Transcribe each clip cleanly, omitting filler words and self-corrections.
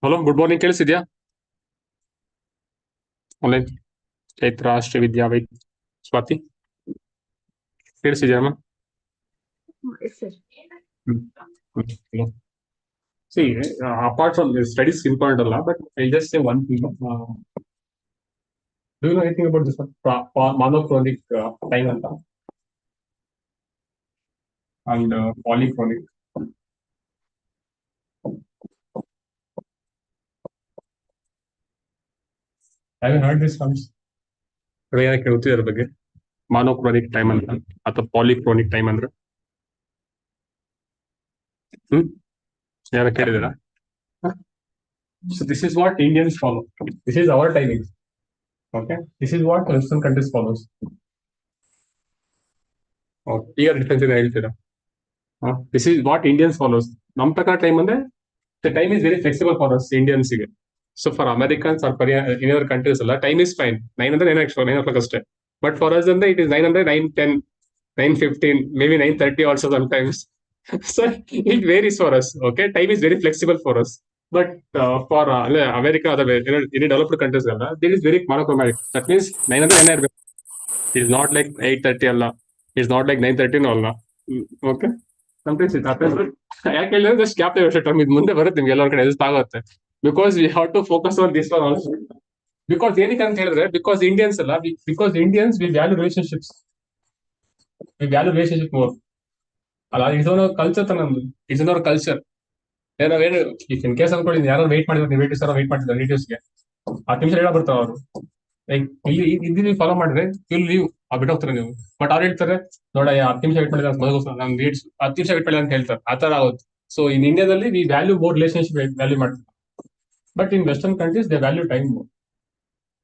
Hello, good morning. ಕೇಳಿಸಿದ್ಯಾ? Online Chaitra, Srividya, Swathi ಕೇಳಿಸಿದ್ಯಾಮ್ಮ? See, apart from this, studies important a lot, but I'll just say one thing. Do you know anything about this one? Monochronic time and polychronic. Have you heard this once? ಏನಕ್ಕೆ ಗೊತ್ತಿದೆ ಅದ್ರ ಬಗ್ಗೆ? ಮಾನೋಕ್ರೋನಿಕ್ time ಅಂತ ಅಥವಾ polychronic time ಅಂದ್ರೆ ಯಾರ ಕೇಳಿದಿರಾ? So this is what Indians follow. This is our timing. Okay, this is what Western countries follows. ಈಗ difference ಇದೆ ಹೇಳ್ತೀರಾ? This is what Indians follows. ನಮ್ಮ ಪ್ರಕಾರ ಟೈಮ್ ಅಂದ್ರೆ the time is very flexible for us Indians ಗೆ. So for Americans or in other countries ಎಲ್ಲ time is fine. 9 ಅಂದ್ರೆ 9 o'clock ಅಷ್ಟೇ. But for us ಅಂದ್ರೆ it is 9 ಅಂದ್ರೆ 9:10, 9:15, maybe 9:30 also sometimes. So it varies for us. Okay, time is very flexible for us. But for America or any developed countries ಎಲ್ಲ there is very monochromatic. That means 9 ಅಂದ್ರೆ 9 ಇರಬೇಕು. It is not like 8:30 ಅಲ್ಲ. It is not like 9:30 ಅಲ್ಲ. Okay. Sometimes it happens. ಯಾಕೆ ಹೇಳಿದ್ರೆ just cap term ಇದು ಮುಂದೆ ಬರುತ್ತೆ ನಿಮ್ಗೆ ಎಲ್ಲರ ಕಡೆ ಎಲ್ಪ್ ಆಗುತ್ತೆ. Because we have to focus on this one also. Because ಏನಕ್ಕೆ ಅಂತ ಹೇಳಿದ್ರೆ ಬಿಕಾಸ್ ಇಂಡಿಯನ್ಸ್ ಅಲ್ಲ, because Indians we value relationships, more ಅಲ್ಲ. ಇಟ್ಸ್ ಓನ್ ಅವರ್ ಕಲ್ಚರ್ ತರ ನಮ್ದು. It's own our culture. ಏನು ಇಫ್ ಇನ್ ಕೇಸ್ ಅನ್ಕೊಳ್ಳಿ ಯಾರು ವೇಟ್ ಮಾಡಿದ್ರು, ರಿಲೇಟಿವ್ಸ್ ವೇಟ್ ಮಾಡ್ತಿದ್ರು, ರಿಲೇಟಿವ್ಸ್ಗೆ 10 ನಿಮಿಷ ಹೇಳ ಬರ್ತಾವ ಅವರು. ಲೈಕ್ ಇಲ್ಲಿ ನೀವು ಫಾಲೋ ಮಾಡಿದ್ರೆ ವಿಲ್ ಲೀವ್ ಬಿಟ್ಟು ಹೋಗ್ತಾರೆ ನೀವು. ಬಟ್ ಅವ್ರು ಹೇಳ್ತಾರೆ ನೋಡ 10 ನಿಮಿಷ ವೇಟ್ ಮಾಡಿದ್ರೆ ನಾನು 10 ನಿಮಿಷ ವೇಟ್ ಮಾಡಿದ್ರೆ ಅಂತ ಹೇಳ್ತಾರೆ. ಆ ತರ ಆಗುತ್ತೆ. ಸೊ ಇನ್ ಇಂಡಿಯಾದಲ್ಲಿ we value more relationship value ಮಾಡ್ತೀವಿ. But in western countries they value time more.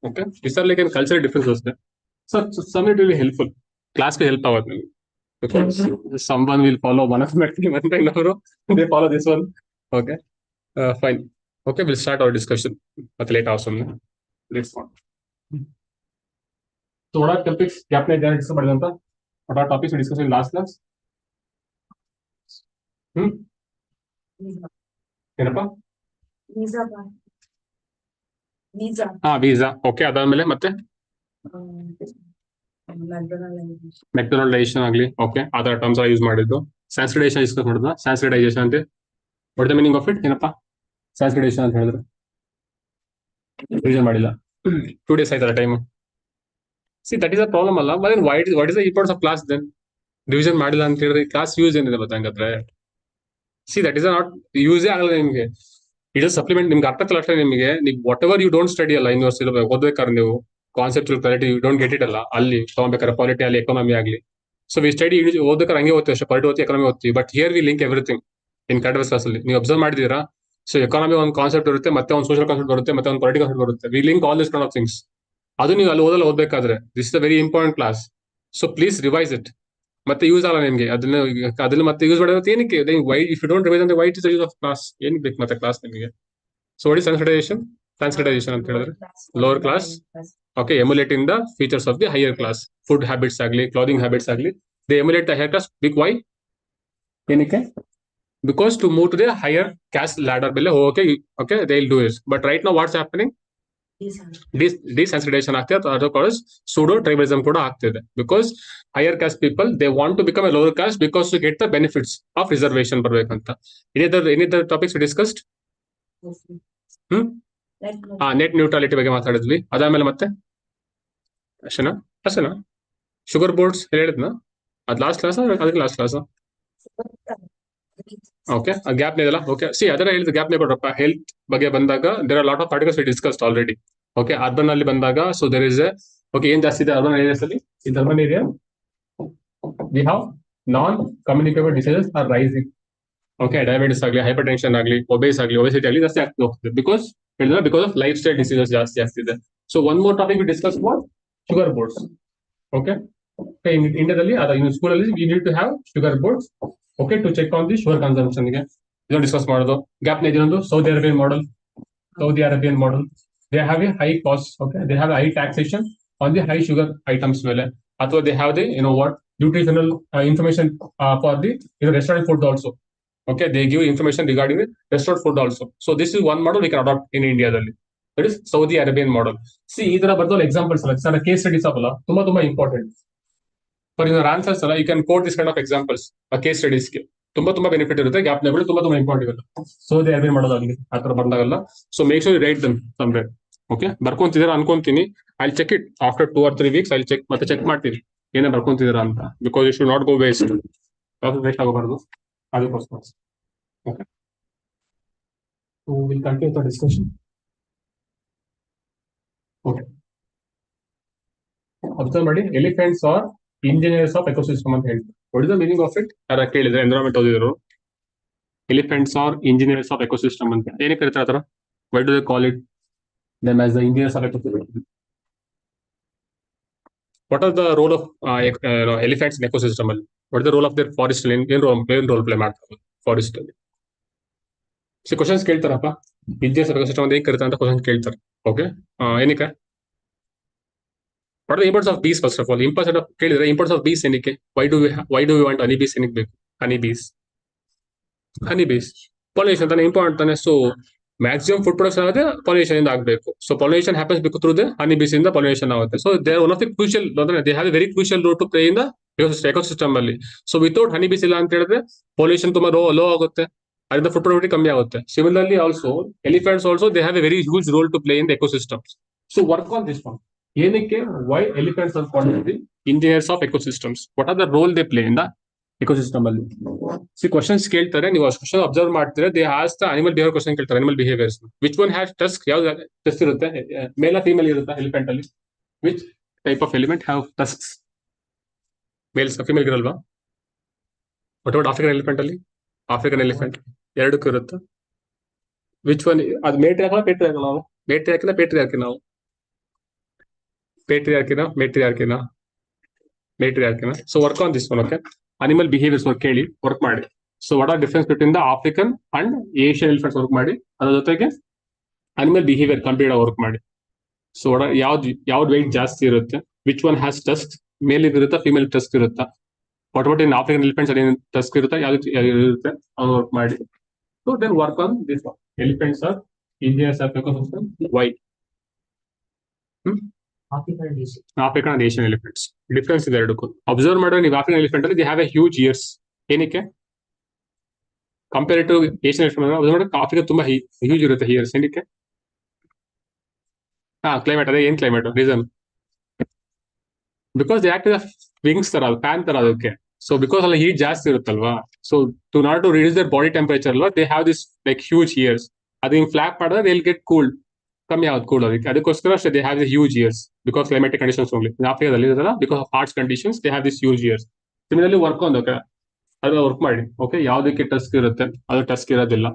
Okay, this are like cultural difference ಅಷ್ಟೇ. So some it will helpful. ಕ್ಲಾಸ್ಗೆ ಹೆಲ್ಪ್ ಆಗುತ್ತೆ ನಿಮಗೆ. Someone will follow one of my team and they follow this one. Okay, fine. Okay, we'll start our discussion at late hours. Let's start. So what are topics gap ne discuss madidanta? What are topics we discussed in last class? ಏನಪ್ಪ? Visa. Okay, ಅದಾದ್ಮೇಲೆ ಮತ್ತೆ ಮೆಕ್ಡೊನಾಲ್ಡೈಸೇಷನ್ ಆಗಲಿ. Okay, ಆ ತರ terms use ಮಾಡಿದ್ದು. ಸ್ಯಾನ್ಸ್ಕ್ರಿಟೈಸೇಷನ್ discuss ಮಾಡಿದ್ನ. Sanskritisation ಅಂತ what the meaning of it? ಏನಪ್ಪ ಸ್ಯಾನ್ಸ್ಕ್ರಿಟೈಸೇಷನ್ ಅಂತ ಹೇಳಿದ್ರೆ? ರಿವಿಷನ್ ಮಾಡಿಲ್ಲ. 2 days ಆಯ್ತಲ್ಲ time. See that is a problem ಅಲ್ಲ. What is the importance of class then? Revision ಮಾಡಿಲ್ಲ ಅಂತ ಹೇಳಿದ್ರೆ ಕ್ಲಾಸ್ ಯೂಸ್ ಏನಿದೆ ಗೊತ್ತಾ? ಹಂಗಾದ್ರೆ ಸಿ ದಟ್ ಇಸ್ ನಾಟ್ ಯೂಸೇ ಆಗಲ್ಲ ನಿಮ್ಗೆ. It is supplement. ನಿಮ್ಗೆ ಅರ್ಥ ಆಗ್ತಲ್ಲ ಅಷ್ಟೇ. ನಿಮಗೆ ನೀವು whatever you don't study ಅಲ್ಲ ಯೂನಿವರ್ಸಿಟಿ ಓದ್ಬೇಕಾದ್ರೆ ನೀವು concept clarity you don't get it ಅಲ್ಲ ಅಲ್ಲಿ ತಗೋಬೇಕಾದ್ರೆ ಪಾಲಿಟಿ ಆಗಲಿ ಎಕಾನಮಿ ಆಗಲಿ. ಸೊ ವಿ ಸ್ಟಡಿ ಓದಬೇಕಾದ್ರೆ ಹಂಗೆ ಓದ್ತೀವಿ ಅಷ್ಟೇ. ಪಾಲಿಟಿ ಓದ್ತೀವಿ, ಎಕಾನಮಿ ಓದ್ತೀವಿ. But here V link everything in current affairs ಕ್ಲಾಸಲ್ಲಿ. ನೀವು ಅಬ್ಸರ್ವ್ ಮಾಡಿದೀರಾ? ಸೊ ಎಕಾನಮಿ ಒಂದು ಕಾನ್ಸೆಪ್ಟ್ ಇರುತ್ತೆ, ಮತ್ತೆ ಒಂದು ಸೋಷಿಯಲ್ ಕಾನ್ಸೆಪ್ಟ್ ಬರುತ್ತೆ, ಮತ್ತೆ ಒಂದು ಪೊಲಿಟಿಕಲ್ ಕಾನ್ಸೆಪ್ಟ್ ಬರುತ್ತೆ. We link all this kind of things. ಅದು ನೀವು ಅಲ್ಲಿ ಓದಬೇಕಾದ್ರೆ this is a very important class. So please revise it. ಮತ್ತೆ ಯೂಸ್ ಆಗಲ್ಲ ನಿಮಗೆ ಅದನ್ನ ಮತ್ತೆ ಯೂಸ್ ಮಾಡೋದು ಏನಕ್ಕೆ? Why if you don't revise ಅಂದ್ರೆ why is the use of class? ಏನಕ್ಕೆ ಬೇಕು ಮತ್ತೆ ಕ್ಲಾಸ್ ನಿಮಗೆ? So what is sanskritisation? Sanskritisation ಅಂತ ಹೇಳಿದ್ರೆ lower class, okay, emulating the features of the higher class. Food habits ಆಗಲಿ, ಕ್ಲಾದಿಂಗ್ ಹ್ಯಾಬಿಟ್ಸ್ ಆಗಲಿ, they emulate the higher class. Big why? ಏನಕ್ಕೆ? Because to move to the higher caste ladder below, okay, they'll do it. But right now what's happening? Desensitization ಆಗ್ತಿದೆ. ಅದಕ್ಕೋಸ್ pseudo tribalism ಕೂಡ ಆಗ್ತಿದೆ. Because higher caste people they want to become a lower caste because to get the benefits of reservation ಬರ್ಬೇಕಂತ. Any other topics discussed? Net neutrality ಬಗ್ಗೆ ಮಾತಾಡಿದ್ವಿ. ಅದಾದ್ಮೇಲೆ ಮತ್ತೆ ಅಷ್ಟೇನಾ? Sugar boards ಹೇಳಿದ್ನ? ಅದು ಲಾಸ್ಟ್ ಕ್ಲಾಸ್? ಅದಕ್ಕೆ ಲಾಸ್ಟ್ ಕ್ಲಾಸ್. ಓಕೆ, ಗ್ಯಾಪ್ ಇದೆಲ್ಲ. ಓಕೆ, ಸಿ ಅದರ ಹೇಳಿದ ಗ್ಯಾಪ್ ಕೊಡ್ರಪ್ಪ. ಹೆಲ್ತ್ ಬಗ್ಗೆ ಬಂದಾಗ there are lot of articles discussed already. Okay, urban ಅಲ್ಲಿ ಬಂದಾಗ ಸೊ ದೇರ್ ಇಸ್ ಓಕೆ ಏನ್ ಜಾಸ್ತಿ ಇದೆ ಅರ್ಬನ್ ಏರಿಯಾಸ್ ಅಲ್ಲಿ? In urban area we have non communicable diseases are rising. Okay, diabetes ಆಗಲಿ, ಹೈಪರ್ ಟೆನ್ಷನ್ ಆಗಲಿ, ಒಬೆಸಿಟಿ ಆಗಲಿ ಜಾಸ್ತಿ ಆಗ್ತಾ ಹೋಗ್ತದೆ. Because of lifestyle diseases ಜಾಸ್ತಿ ಆಗ್ತಿದೆ. So one more topic we discuss about sugar boards. Okay, ಇಂಡಿಯಾದಲ್ಲಿ ಸ್ಕೂಲಲ್ಲಿ we need to have sugar boards. Okay, to check on the sugar consumption ಗೆ ಇದನ್ನು ಡಿಸ್ಕಸ್ ಮಾಡೋದು. ಗ್ಯಾಪ್ ಇದೊಂದು Saudi Arabian model. They have a high cost. Okay, they have high taxation on the high sugar items ಮೇಲೆ. ಅಥವಾ they have the what nutritional information for the restaurant food also. Okay, they give information regarding the restaurant food also. So this is one model we can adopt in India. That is Saudi Arabian model. See, ಈ ತರ ಬರ್ದಲ್ಲ examples ಅಲ್ಲ sir, case studies ಅವಲ್ಲ ತುಂಬಾ important for your answers ಅಲ್ಲ. You can quote this kind of examples case ಸ್ಟಡೀಸ್ಗೆ. ತುಂಬಾ benefit ಇರುತ್ತೆ. ಗ್ಯಾಪ್ ಲೆವೆಲ್ ತುಂಬಾ ಇಂಪಾರ್ಟೆಂಟ್ ಇರುತ್ತೆ. ಸೌದಿ ಅರೇಬಿಯನ್ ಮಾಡೋದು ಅಲ್ಲಿ ಆ ತರ ಬಂದಾಗಲ್ಲ. So make sure write them somewhere. Okay, ಬರ್ಕೊಂತಿದ್ದೀರಾ ಅನ್ಕೊಂತೀನಿ. I check it after 2 or 3 weeks. I check ಮತ್ತೆ ಚೆಕ್ ಮಾಡ್ತೀನಿ ಏನೇ ಬರ್ಕೊಂತಿದ್ದೀರಾ ಅಂತ. Because you should not go waste. Waste ಆಗಬಾರ್ದು ಅದಕ್ಕೋಸ್ಕರ. Okay, so we'll continue the discussion. Okay, observe ಮಾಡಿ. Elephants are engineers of ecosystem ಅಂತ ಹೇಳ್ತಾರೆ. What is the meaning of it? ಯಾರ ಕೇಳಿದ್ರೆ ಎನ್ವಿರಾನ್ಮೆಂಟ್ ಓದಿದ್ರು. Elephants are engineers of ecosystem ಅಂತ ಏನಕ್ಕೆ ಕರೀತಾರೆ ಆ ತರ? Why do they call it them as the engineers of ecosystem? What are the role of elephants in ecosystem ಅಲ್ಲಿ? What is the role of their forest ಅಲ್ಲಿ? ಏನ್ roll play ಮಾಡ್ತಾರೆ forest ಅಲ್ಲಿ? ಸೊ ಕ್ವಶನ್ಸ್ ಕೇಳ್ತಾರಪ್ಪ, engineers of ecosystem ಅಂತ ಏನ್ ಕರೀತಾರೆ ಅಂತ ಕ್ವಶನ್ ಕೇಳ್ತಾರೆ. ಓಕೆ, ಏನಕ್ಕೆ? What are the importance of bees? First of all important ಕೇಳಿದ್ರೆ ಇಂಪಾರ್ಟೆನ್ಸ್ ಆಫ್ ಬೀಸ್ ಏನಕ್ಕೆ? Why do we want honey bees? ಏನಕ್ಕೆ ಬೇಕು ಹನಿ ಬೀಸ್? ಪಾಲಿನೇಷನ್ ತಾನೆ ಇಂಪಾರ್ಟೆಂಟ್ ತಾನೆ. ಸೊ ಮ್ಯಾಕ್ಸಿಮಮ್ ಫುಡ್ ಪ್ರೊಡಕ್ಷನ್ ಆಗುತ್ತೆ ಪಾಲಿನೇಷನ್ ಇಂದ ಆಗಬೇಕು. ಸೊ ಪಾಲಿನೇಷನ್ ಹ್ಯಾಪನ್ಸ್ ಬೇಕು ಥ್ರೂ ದ ಹನಿ ಬೀಸ್ ಇಂದ ಪಾಲಿನೇಷನ್ ಆಗುತ್ತೆ. So they R one of the crucial, they have a very crucial role to play in the ecosystem ಅಲ್ಲಿ. So without honey bees ಇಲ್ಲ ಅಂತ ಹೇಳಿದ್ರೆ pollination ತುಂಬಾ low ಆಗುತ್ತೆ, ಅದರಿಂದ ಫುಡ್ ಪ್ರೊಡಕ್ಟಿವಿಟಿ ಕಮ್ಮಿ ಆಗುತ್ತೆ. Similarly also elephants also they have a very huge role to play in the ecosystem. So work on this one. ಏನಕ್ಕೆ? Why elephants are called the engineers of ecosystems? What are the role they play in the ecosystem ಅಲ್ಲಿ? See questions ಕೇಳ್ತಾರೆ, ನೀವು question observe ಮಾಡ್ತೀರಾ. They as the animal behaviour question ಕೇಳ್ತಾರೆ. Animal behaviours which one has tusk? ಯಾವ್ದು tusk ಇರುತ್ತೆ? Male female ಇರುತ್ತೆ elephant ಅಲ್ಲಿ? Which type of elephant have tusks? Males female ಇರಲ್ವಾ? ವಾಟ್ ಅಬೌಟ್ ಆಫ್ರಿಕನ್ ಎಲಿಫೆಂಟ್ ಅಲ್ಲಿ? ಆಫ್ರಿಕನ್ ಎಲಿಫೆಂಟ್ ಎರಡಕ್ಕೂ ಇರುತ್ತೆ. Which one? ಅದು ಮೇಟ್ರಿಯಾರ್ಕ ಪೇಟ್ರಿಯಾರ್ಕ? ನಾವು ಮೇಟ್ರಿಯಾರ್ಕಿನ ಪೇಟ್ರಿಯಾರ್ಕಿ? ನಾವು ಮೇಟ್ರಿಯಾರ್ಕಿನ. So work on this one. Okay, animal behaviours work ಕೇಳಿ ವರ್ಕ್ ಮಾಡಿ. So what are difference between the African and Asian elephants work ಮಾಡಿ. ಅದ್ರ ಜೊತೆಗೆ ಅನಿಮಲ್ ಬಿಹೇವಿಯರ್ ಕಂಪ್ಲೀಟ್ ಆಗಿ ವರ್ಕ್ ಮಾಡಿ. ಸೊ ಯಾವ್ದು ವೆಯ್ಟ್ ಜಾಸ್ತಿ ಇರುತ್ತೆ? Which one has Tusk? ಮೇಲ್ ಇರುತ್ತಾ ಫಿಮೇಲ್ ಟಸ್ಕ್ ಇರುತ್ತಾ? What about in African elephants ಅಲ್ಲಿ ಟಸ್ಕ್ ಇರುತ್ತಾ? ಯಾವ್ದು ಇರುತ್ತೆ? ಅವ್ರು ವರ್ಕ್ ಮಾಡಿ. So then work on this one. Elephants are engineers of ecosystem. Why? African and Asian elephants difference ಇದೆ ಎರಡಕ್ಕೂ. ಅಬ್ಸರ್ವ್ ಮಾಡಿದ್ರೆ ನೀವು ಆಫ್ರಿಕನ್ ಎಲಿಫೆಂಟ್ ಅಲ್ಲಿ they have a huge ears. ಏನಕ್ಕೆ compare to Asian elephant? Observe ಮಾಡಿದ್ರೆ Africa ತುಂಬಾ huge ಇರುತ್ತೆ ears. ಏನಕ್ಕೆ? ಕ್ಲೈಮೇಟ್. ಅದೇ ಏನ್ climate reason? Because they act wings ತರ, ಫ್ಯಾನ್ ತರ ಅದಕ್ಕೆ. ಸೊ ಬಿಕಾಸ್ ಅಲ್ಲಿ ಹೀಟ್ ಜಾಸ್ತಿ ಇರುತ್ತಲ್ವಾ. So to not to reduce their body temperature ಅಲ್ವಾ, they have this like huge ears. ಅದು ಹಿಂಗ್ ಫ್ಲಾಪ್ ಮಾಡಿದ್ರೆ ದೇ ವಿಲ್ ಗೆಟ್ ಕೂಲ್ಡ್, ಕಮ್ಮಿ ಆಗುತ್ತೆ ಕೂಲ್ ಅದಕ್ಕೋಸ್ಕರ ಅಷ್ಟೇ. They have the huge ears because climatic conditions only. ಆಫ್ರಿಕಾದಲ್ಲಿ ಇರೋದಲ್ಲ, because of hearts conditions they have this huge ears. Similarly work on okay, ಅದನ್ನ ವರ್ಕ್ ಮಾಡಿ. ಓಕೆ, ಯಾವ್ದಕ್ಕೆ ಟಸ್ಕ್ ಇರುತ್ತೆ? ಅದು ಟಸ್ಕ್ ಇರೋದಿಲ್ಲ.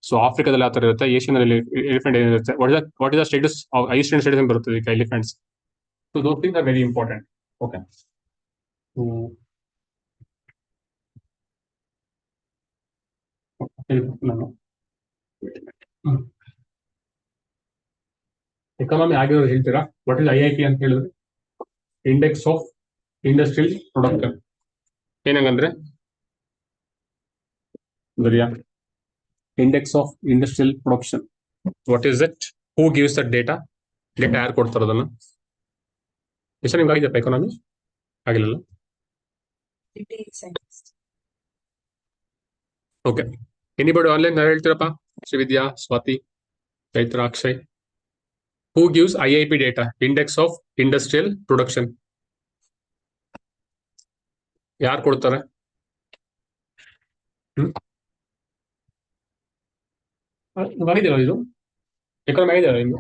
ಸೊ ಆಫ್ರಿಕಾದಲ್ಲಿ ಆ ತರ ಇರುತ್ತೆ. ಏಷ್ಯನ್ ಅಲ್ಲಿ ಎಲಿಫೆಂಟ್ ಏನಿರುತ್ತೆ? What is the status? Island status ಬರುತ್ತೆ ಈಗ elephants. So those things are very important. Okay, economy ಆಗಿರೋದು ಹೇಳ್ತೀರಾ? ವಾಟ್ ಇಸ್ IIP ಅಂತ ಹೇಳಿದ್ರೆ? Index of industrial production. ಏನಂಗಂದ್ರೆ ಬರಿಯಾ index of industrial production. What is it? Who gives that data? Data ಯಾರು ಕೊಡ್ತಾರೆ ಅದನ್ನ? ಎಷ್ಟು ನಿಮ್ಗೆ ಆಗಿದೆಯಪ್ಪ ಎಕಾನಮಿ? ಆಗಿಲ್ಲ. ಓಕೆ, ಎನಿಬಡಿ ಆನ್ಲೈನ್ ಹೇಳ್ತೀರಪ್ಪ? Srividya, Swathi, Chaitra, Akshay. Who gives IIP data? Index of industrial production ಯಾರು ಕೊಡ್ತಾರೆ? ಆಗಿದೆಯಲ್ಲ ಇದು ಎಕಾನಮಿ ಆಗಿದೆಯಲ್ಲ ಇನ್ನು.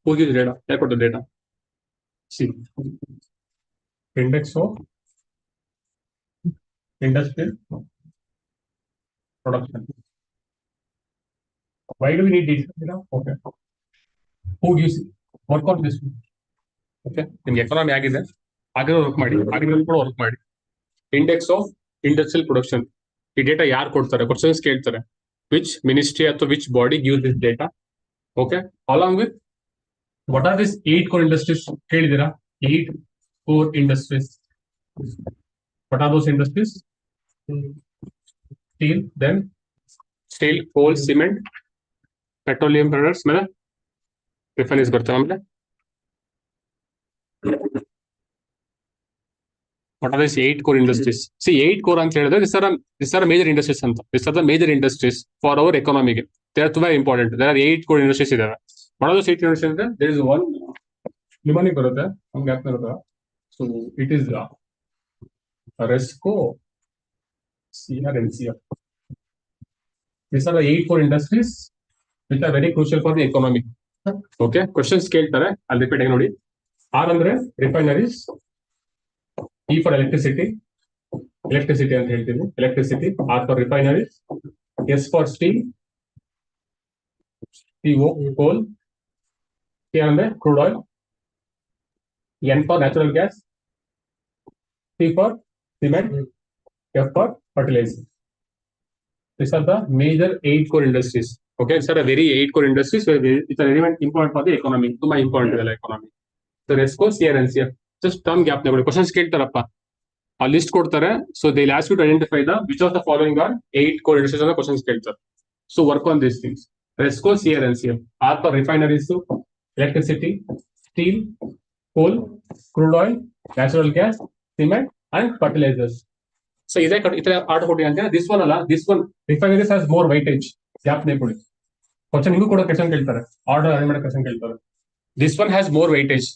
ಹೂ ಗಿವ್ಸ್ ಡೇಟಾ? ಯಾರು ಕೊಡ್ತಾರೆ data? C index of industrial production. Why do we need this? Okay. Who gives it? Work on this. Okay. ನಿಮ್ಗೆ ಎಕಾನಮಿ ಆಗಿದೆ, ಆಗಿರೋ ವರ್ಕ್ ಮಾಡಿ, ಆಗಿರೋ ಕೂಡ ವರ್ಕ್ ಮಾಡಿ. ಇಂಡೆಕ್ಸ್ ಆಫ್ ಇಂಡಸ್ಟ್ರಿಯಲ್ ಪ್ರೊಡಕ್ಷನ್, ಈ ಡೇಟಾ ಯಾರು ಕೊಡ್ತಾರೆ? ಕ್ವಶನ್ಸ್ ಕೇಳ್ತಾರೆ. ವಿಚ್ ಮಿನಿಸ್ಟ್ರಿ ಅಥವಾ which body give this data? Okay, along with what are this 8 core industries ಹೇಳಿದಿರಾ? 8 core industries. What are those industries? steel, then steel, coal, cement, petroleum products, ಮೇಲೆ refineries ಬರ್ತವೆ. ಆಮೇಲೆ what are these 8 core industries? See, 8 core ಅಂತ ಹೇಳಿದ್ರೆ these are major industries ಅಂತ. These are the major industries for our economy. They are ತುಂಬಾ important. There are 8 core industries ಇದಾವೆ. One of those 8 industries ಅಂದ್ರೆ there is one ನಿಮನಿಗೆ ಬರುತ್ತೆ, ನಮ್ಗೆ ಯಾಕೆ ಬರುತ್ತೆ? So it is Resco, CR and CF. These are the 8 core industries which are very crucial for the economy. Okay, questions ಕೇಳ್ತಾರೆ, I'll repeat again ನೋಡಿ. R ಅಂದ್ರೆ refineries, E for electricity ಅಂತ ಹೇಳ್ತೀವಿ, electricity. R for refineries, S for steel, CO coal, K ಅಂದ್ರೆ crude oil, N for natural gas, T for cement, F for fertilizer. These are the major 8 core industries. Okay, these are a very 8 core industries which are very important for the economy. ತುಂಬಾ important ಇದೆ economy. So Resco, CR and CF. Just term gap ನೆಗಳು questions ಕೇಳ್ತಾರಪ್ಪ, ಆ list ಕೊಡ್ತಾರೆ. So they'll ask you to identify the which of the following are 8 core industries ಅಂತ questions ಕೇಳ್ತಾರೆ. So work on these things. Resco, CR and CF. R for refineries, electricity, steel, coal, crude oil, natural gas, cement and fertilizers. So ಇದೇ order ಕೊಡಿ ಅಂತ. This one ಅಲ್ಲ, this one refineries has more weightage. Gap ನೇ ಕೊಡಿ. Question ನಿಮಗೂ ಕೂಡ question ಕೇಳ್ತಾರೆ, order arrange ಮಾಡೋ ಕ್ವಶನ್ ಕೇಳ್ತಾರೆ. This one has more weightage.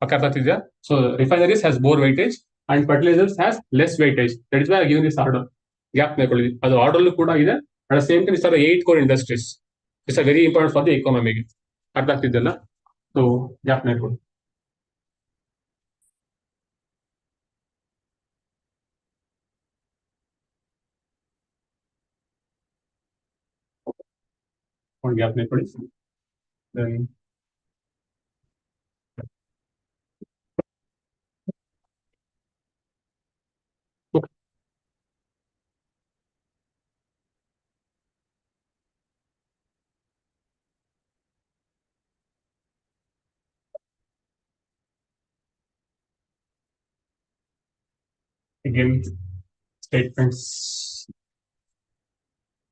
ಅರ್ಥ ಆಗ್ತಿದ್ಯಾ? So refineries has more weightage and fertilizers has less weightage. That is why I give this order. Gap ನೇ ಕೊಡಿ. ಅದು ಆರ್ಡರ್ ಕೂಡ ಇದೆ. At same time is are 8 core industries. It's a very important for the ಎಕಾನಮಿಗೆ. ಅರ್ಥ ಆಗ್ತಿದ್ದಲ್ಲ? So gap ನೇ ಕೊಡಿ. ಗ್ಯಾಪ್ ನೇ ಕೊಡಿ. Again, statements,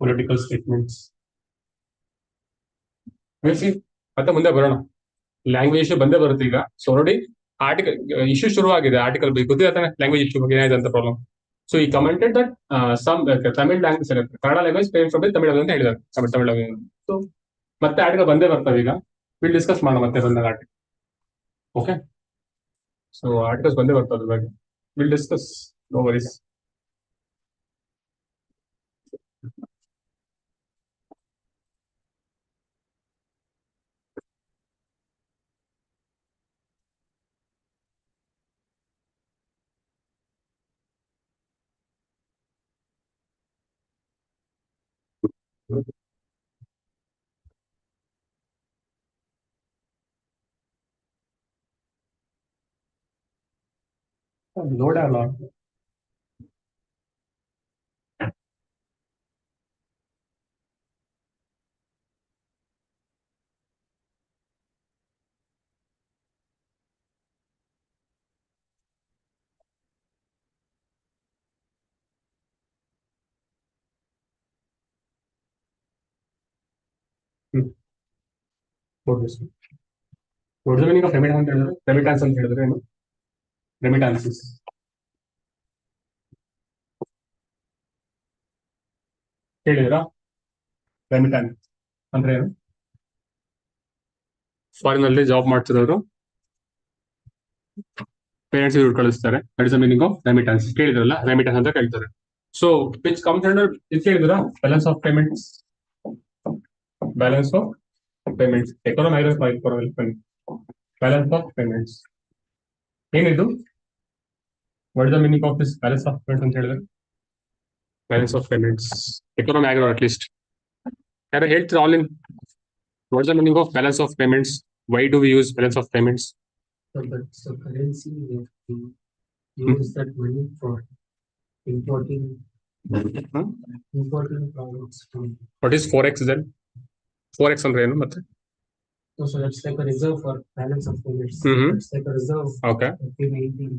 political statements. ಮತ್ತೆ ಮುಂದೆ ಬರೋಣ. ಲ್ಯಾಂಗ್ವೇಜ್ ಇಶ್ಯೂ ಬಂದೇ ಬರುತ್ತೆ ಈಗ. ಸೊ ನೋಡಿ, ಆರ್ಟಿಕಲ್ ಇಶ್ಯೂ ಶುರುವಾಗಿದೆ. ಆರ್ಟಿಕಲ್ ಗೊತ್ತಿದೆ ಲ್ಯಾಂಗ್ವೇಜ್ ಇಶ್ಯೂ ಬಗ್ಗೆ ಏನಾಯ್ತು ಅಂತ ಪ್ರಾಬ್ಲಮ್. ಸೊ ಈ commented that some Tamil language, Kannada language parents from Tamil ಅಂತ ಹೇಳಿದ್ದಾರೆ. ತಮಿಳ್. ಸೊ ಮತ್ತೆ ಆರ್ಟಿಕಲ್ ಬಂದೇ ಬರ್ತವೆ ಈಗ. ವಿಲ್ ಡಿಸ್ಕಸ್ ಮಾಡೋಣ ಮತ್ತೆ ಬಂದಾಗ ಆರ್ಟಿಕಲ್. ಓಕೆ, ಸೊ ಆರ್ಟಿಕಲ್ಸ್ ಬಂದೇ ಬರ್ತವೆ ಅದ್ರ ಬಗ್ಗೆ. Will discuss, no worries. Load ಆಗಲ್ಲ. ದೊಡ್ಡ ಮೀನಿಂಗ್ ಆಫ್ ರೆಮಿಟೆನ್ಸ್ ಅಂತ ಹೇಳಿದ್ರೆ, ರೆಮಿಟೆನ್ಸ್ ಅಂತ ಹೇಳಿದ್ರೆ ಏನು? ರೆಮಿಟೆನ್ಸಸ್ ಕೇಳಿದ್ರಾ? ರೆಮಿಟೆನ್ಸ್ ಅಂದ್ರೆ ಏನು? ಫಾರಿನ್ ಅಲ್ಲಿ ಜಾಬ್ ಮಾಡ್ತಿರೋರು ಪೇರೆಂಟ್ಸ್ ದುಡ್ಡು ಕಳಿಸ್ತಾರೆ. That is the meaning of remittance. ಕೇಳಿದ್ರಲ್ಲ, ರೆಮಿಟೆನ್ಸ್ ಅಂತ ಕೇಳ್ತಾರೆ. ಸೊ ವಿಚ್ ಕಮ್ಸ್ ಅಂಡರ್, ಇದು ಕೇಳಿದ್ರಾ? Balance of payments. Balance of payments economy, balance of payments ಏನಿದು? What is the meaning of this balance of payments ಅಂತ ಹೇಳಿದ್ರೆ? ಬ್ಯಾಲೆನ್ಸ್ ಆಫ್ ಪೇಮೆಂಟ್ಸ್ ಎಕಾನಮಿ ಆಗಿರೋ at least ಯಾರು ಹೇಳ್ತೀರಾ? All in what is the meaning of balance of payments? Why do we use balance of payments? So currency, we use that money for importing products from. What is forex then? Forex ಅಂದ್ರೆ ಏನು ಮತ್ತೆ? So that's like a reserve for balance of payments. It's like a reserve. Okay. That we maintain.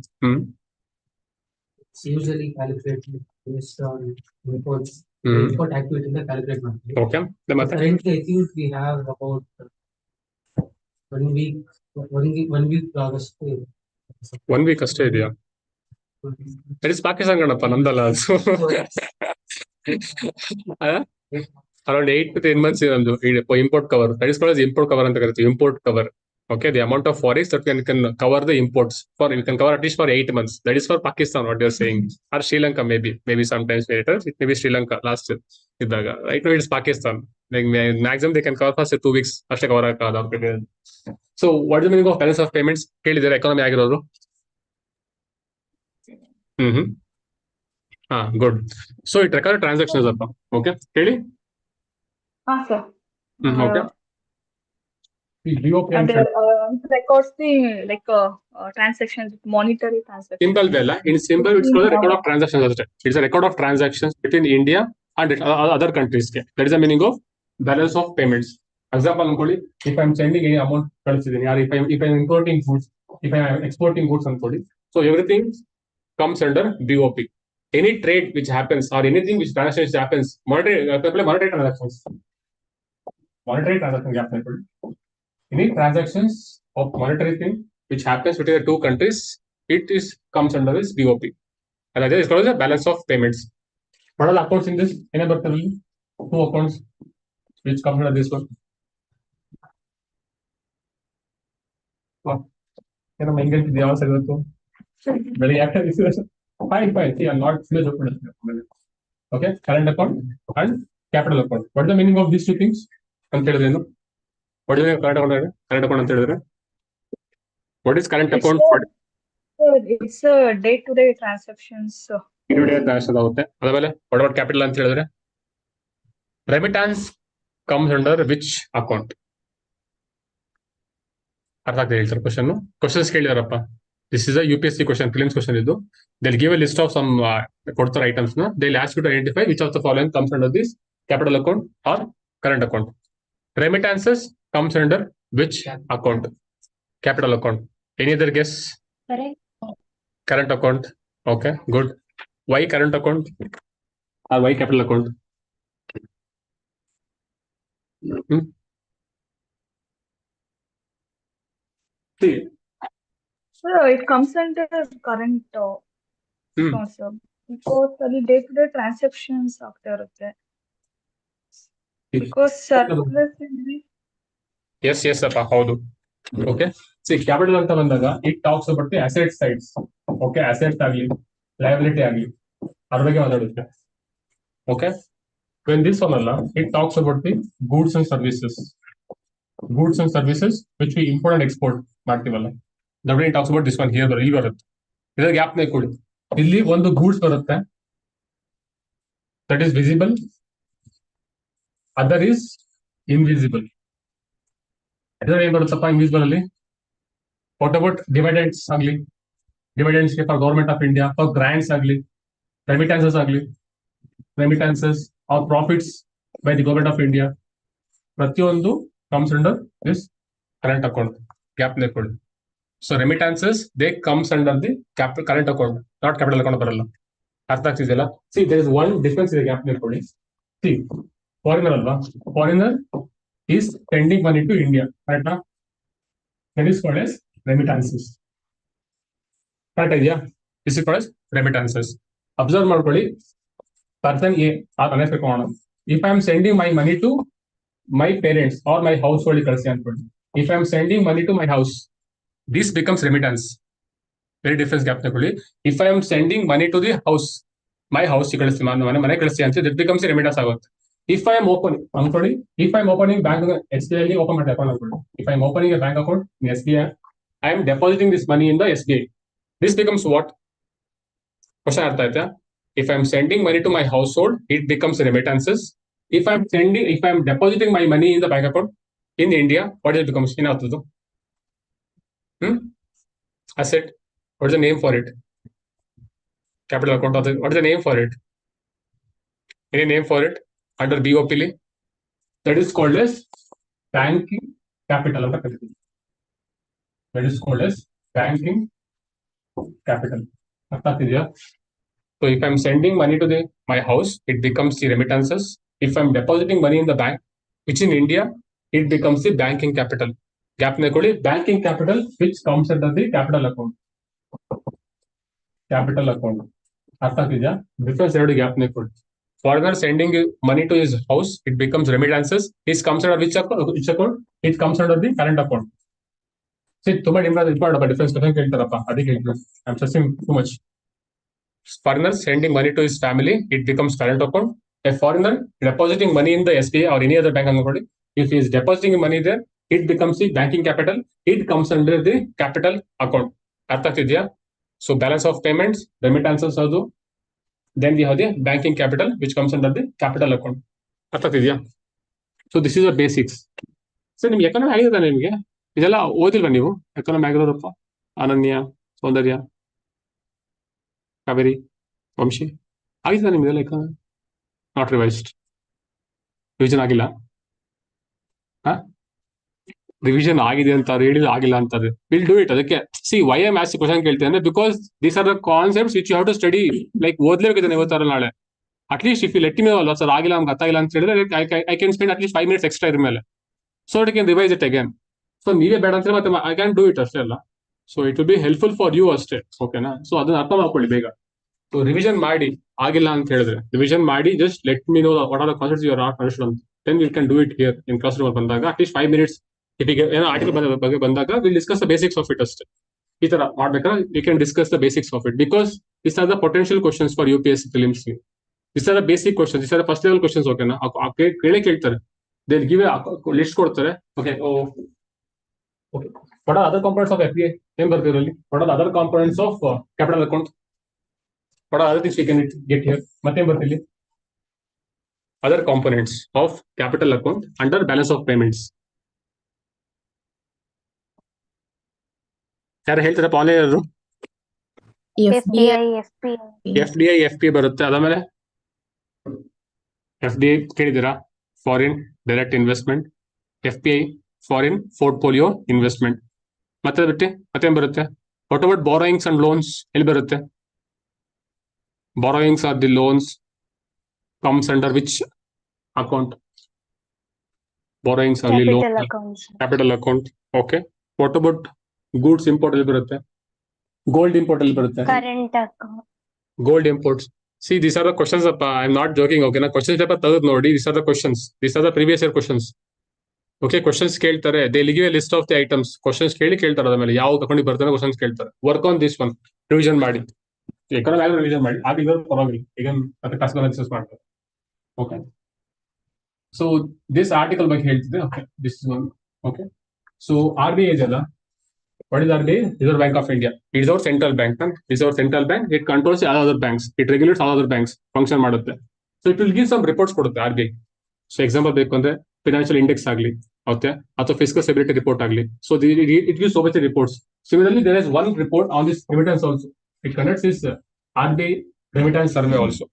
It's usually calculated based on imports import activity in the calculate monthly. Okay. Currently, I think we have about 1 week, 1 week August. 1 week ಅಷ್ಟೇ ಇದೆಯಾ? That is Pakistan ಕಣಪ್ಪ, ನಂದಲ್ಲ ಅದು. Around 8 to 10 months ನಮ್ದು import cover. That is called as import cover ಅಂತ ಕರಿತೀವಿ. Import cover. Okay, the amount of forex that can cover the imports for, you can cover at least for 8 months. That is for Pakistan, what you're saying. Or Sri Lanka, maybe sometimes later. It may be Sri Lanka last year. Right now it's Pakistan. Like maximum they can cover for say 2 weeks. ಅಷ್ಟೇ cover ಆಗ್ತದೆ. So what is the meaning of balance of payments? ಕೇಳಿದ್ರೆ economy ಆಗಿರೋರು. Good. So it record transactions ಅಪ್ಪ. Okay, ಹೇಳಿ. sir. Okay. And records the transactions, monetary transactions. Simple bella. In simple, it's called a record of transactions. It's a record of transactions between India and other countries. That is the meaning of balance of payments. Example, if I'm sending any amount, or if I'm importing goods, if I'm exporting goods, so everything comes under BOP. Any trade which happens or anything which transaction happens, monetary transactions. Monetary transaction. Any transactions of monetary thing which happens between the two countries, it comes under this BOP. And that is called the balance of payments. What are the accounts in this? Two accounts which come under this one. Fine. See, I'm not open. Okay, current account and capital account. What is the meaning of these two things? What is current account? What is current account? It's a day-to-day transactions. Day-to-day transactions. What about capital? Remittance comes under which account? Questions ಕೇಳಿದಾರಪ್ಪ. This is a UPSC question, prelims question. They'll give a list of some items. They'll ask you to identify which of the following comes under this capital account or current account. Remittances comes under which account? Capital account. Any other guess? Current account. Okay, good. Why current account or why capital account? See, it comes under current accounts, because the day-to-day transactions after it. Because surplus in the yes, appa, haudu. Okay. See, capital anta bandaga, it talks about the asset sides. Okay, assets agli, liability agli, adar ಬಗ್ಗೆ ಮಾತಾಡುತ್ತೆ. Okay. When this one alla, it talks about the goods and services. Goods and services which we import and export ಮಾಡ್ತೀವಲ್ಲ. That when it talks about this one here, ಇಲ್ಲಿ ಬರುತ್ತೆ. ಇದರ gap ನೇ ಕೊಡಿ. ಇಲ್ಲಿ ಒಂದು goods ಬರುತ್ತೆ. That is visible. Other is invisible. ಇದರ ಏನು ಬರುತ್ತಪ್ಪ invisible ಅಲ್ಲಿ? What about dividends agli? Dividends for government of India, for grants agli, remittances or profits by the government of India. ಪ್ರತಿಯೊಂದು comes under this current account. Gap ನೇ ಕೊಡಿ. So remittances, they comes under the current account, not capital account ಬರಲ್ಲ. ಅರ್ಥ ಆಗ್ತಿದೆಯಲ್ಲ? See, there is one difference in the gap ನೇ ಕೊಡಿ. See, foreigner ಅಲ್ವಾ? Foreigner is sending money to India, right? That is called as remittances. Correct idea? This is called as remittances. Observe ಮಾಡ್ಕೊಳ್ಳಿ. Person A, if I am sending my money to my parents or my household, if I am sending money to my house, this becomes remittance. Very difference gap. If I am sending money to the house, my house, that becomes a remittance. If I am opening bank SBI, if I am opening a bank account in SBI, I am depositing this money in the SBI. This becomes what? Question artha aita? If I am sending money to my household, it becomes remittances. If I am depositing my money in the bank account in India, what it becomes? Asset. What is the name for it? Capital account. What is the name for it? Any name for it? Under BOP. That is called as banking capital. That is called as banking capital. So if I'm sending money to my house, it becomes the remittances. If I'm depositing money in the bank, which in India, it becomes the banking capital. Gap nekoli banking capital, which comes under the capital account. Capital account. ಅರ್ಥ ಆಗ್ತಿದ್ಯಾ? Difference ಎರಡು gap ನೆಕ್ಕೊಳ್ಳಿ. Foreigner sending money to his house, it becomes remittances. It comes under which account? It comes under the current account. See, ತುಂಬಾ important difference question ಕೇಳ್ತಾರಪ್ಪ, ಅದಕ್ಕೆ I'm stressing too much. Foreigner sending money to his family, it becomes current account. A foreigner depositing money in the SBI or any other bank account, if he is depositing money there, it becomes the banking capital. It comes under the capital account. ಅರ್ಥ ಆಗ್ತಿದ್ಯಾ? So balance of payments, remittances also. Then we have the banking capital, which comes under the capital account. ಅರ್ಥ ಆಗ್ತಿದ್ಯಾ? So this is the basics. Sir ನಿಮ್ಗೆ economy ಆಗಿದೆ ನಿಮಗೆ ಇದೆಲ್ಲ ಓದಿಲ್ವಾ ನೀವು? Economy ಆಗಿರೋರಪ್ಪ ಅನನ್ಯ, ಸೌಂದರ್ಯ, ಕಾವೇರಿ, ವಂಶಿ ಆಗಿದೆ ನಿಮ್ದೆಲ್ಲ ಎಕನಾಮಿ? ನಾಟ್ ರಿವೈಸ್ಡ್, ರಿವಿಷನ್ ಆಗಿಲ್ಲ. ರಿವಿಷನ್ ಆಗಿದೆ ಅಂತ ಹೇಳಿದ್ರೆ ಆಗಿಲ್ಲ ಅಂತಾರೆ. Will do it. ಅದಕ್ಕೆ see why am ask question ಕೇಳ್ತೇನೆ ಅಂದ್ರೆ because these are the concepts which you have to study. Like ಓದ್ಲೇಬೇಕಿದೆ ಇವತ್ತಾರ ನಾಳೆ. At least if you let me ಅಲ್ವಾ ಸರ್ ಆಗಿಲ್ಲ ನಮ್ಗೆ ಗೊತ್ತಾಗಿಲ್ಲ ಅಂತ ಹೇಳಿದ್ರೆ I can spend at least 5 minutes extra ಇದ್ರ ಮೇಲೆ. So I can revise it again. So ನೀವೇ ಬೇಡ ಅಂದ್ರೆ ಮತ್ತೆ ಐ ಕ್ಯಾನ್ ಡೂ ಇಟ್ ಅಷ್ಟೇ ಅಲ್ಲ. So it will be helpful for you ಅಷ್ಟೇ. ಓಕೆನಾ? ಸೊ ಅದನ್ನ ಅರ್ಥ ಮಾಡ್ಕೊಳ್ಳಿ ಬೇಗ. ಸೊ ರಿವಿಷನ್ ಮಾಡಿ ಆಗಿಲ್ಲ ಅಂತ ಹೇಳಿದ್ರೆ ರಿವಿಷನ್ ಮಾಡಿ just let me know what are the concepts you are not understood ಅಂತ. Then you can do it here in class room ಬಂದಾಗ ಅಟ್ಲೀಸ್ಟ್ 5 minutes. ಈಗ ಏನೋ ಆರ್ಟಿಕಲ್ ಬಗ್ಗೆ ಬಂದಾಗ will discuss the basics of it ಅಷ್ಟೇ. ಈ ತರ ಮಾಡ್ಬೇಕಾದ್ರೆ we can discuss the basics of it because this are the potential questions for UPSC prelims. This are the basic questions, this are the first level questions. ಓಕೆನಾ? ಕೇಳ್ತಾರೆ, they give list ಕೊಡ್ತಾರೆ. Okay okay what are other components of FPA? ಏನ್ ಬರ್ತಿರಲ್ಲಿ? What are other components of capital account? What are other things we can get here? ಮತ್ತೇನ್ ಬರ್ತಿಲ್ಲಿ? Other components of capital account under balance of payments. ಯಾರು ಹೇಳ್ತಾರಪ್ಪ online? FDI FP ಬರುತ್ತೆ. ಅದಾದ್ಮೇಲೆ FDI ಕೇಳಿದಿರಾ? Foreign direct investment. FPI foreign portfolio investment. ಮತ್ತೆ ಬಿಟ್ಟು ಮತ್ತೇನ್ ಬರುತ್ತೆ? What about borrowings and loans? ಎಲ್ಲಿ ಬರುತ್ತೆ? Borrowings are the loans comes under which account? Borrowings are the loan capital account. Okay. What about goods import ಎಲ್ಲಿ ಬರುತ್ತೆ? Gold import ಎಲ್ಲಿ ಬರುತ್ತೆ? Current account. Gold imports. See this are the questions ಅಪ್ಪ. I am not joking. ಓಕೆನಾ? Questions paper ತೆಗೆದು ನೋಡಿ. This are the questions. This are the previous year questions. Okay, questions ಕೇಳ್ತಾರೆ. They give a list of the items. Questions ಕೇಳ್ತಾರೆ. ಅದಾದ್ಮೇಲೆ ಯಾವ ತಗೊಂಡು ಬರ್ತಾರೆ ಕ್ವಶನ್ಸ್ ಕೇಳ್ತಾರೆ. Work on this one. Revision ಮಾಡಿ. ಎಕನಾಮಿ ಆಗಿ ರಿವಿಷನ್ ಮಾಡಿ. ಆಗಿರೋ ಪರವಾಗಿಲ್ಲ. ಈಗ ಮತ್ತೆ ಕ್ಲಾಸ್ ಅನಾಲಿಸಿಸ್ ಮಾಡ್ತಾರೆ. ಓಕೆ. ಸೊ ದಿಸ್ ಆರ್ಟಿಕಲ್ ಬಗ್ಗೆ ಹೇಳ್ತಿದೆ. Okay, this is one. Okay. So RBI ಇದೆಯಲ್ಲ, what is RBI? Reserve Bank of India. It is our central bank. It is our central bank. It controls all other banks. It regulates all other banks. Function ಮಾಡುತ್ತೆ. So it will give some reports ಕೊಡುತ್ತೆ RBI. So example ಬೇಕು ಅಂದ್ರೆ financial index ಆಗಲಿ, okay, ಅಥವಾ fiscal stability report ಆಗಲಿ. So it gives so much reports. Similarly, there is one report on this remittance also. It conducts this RBI remittance survey also.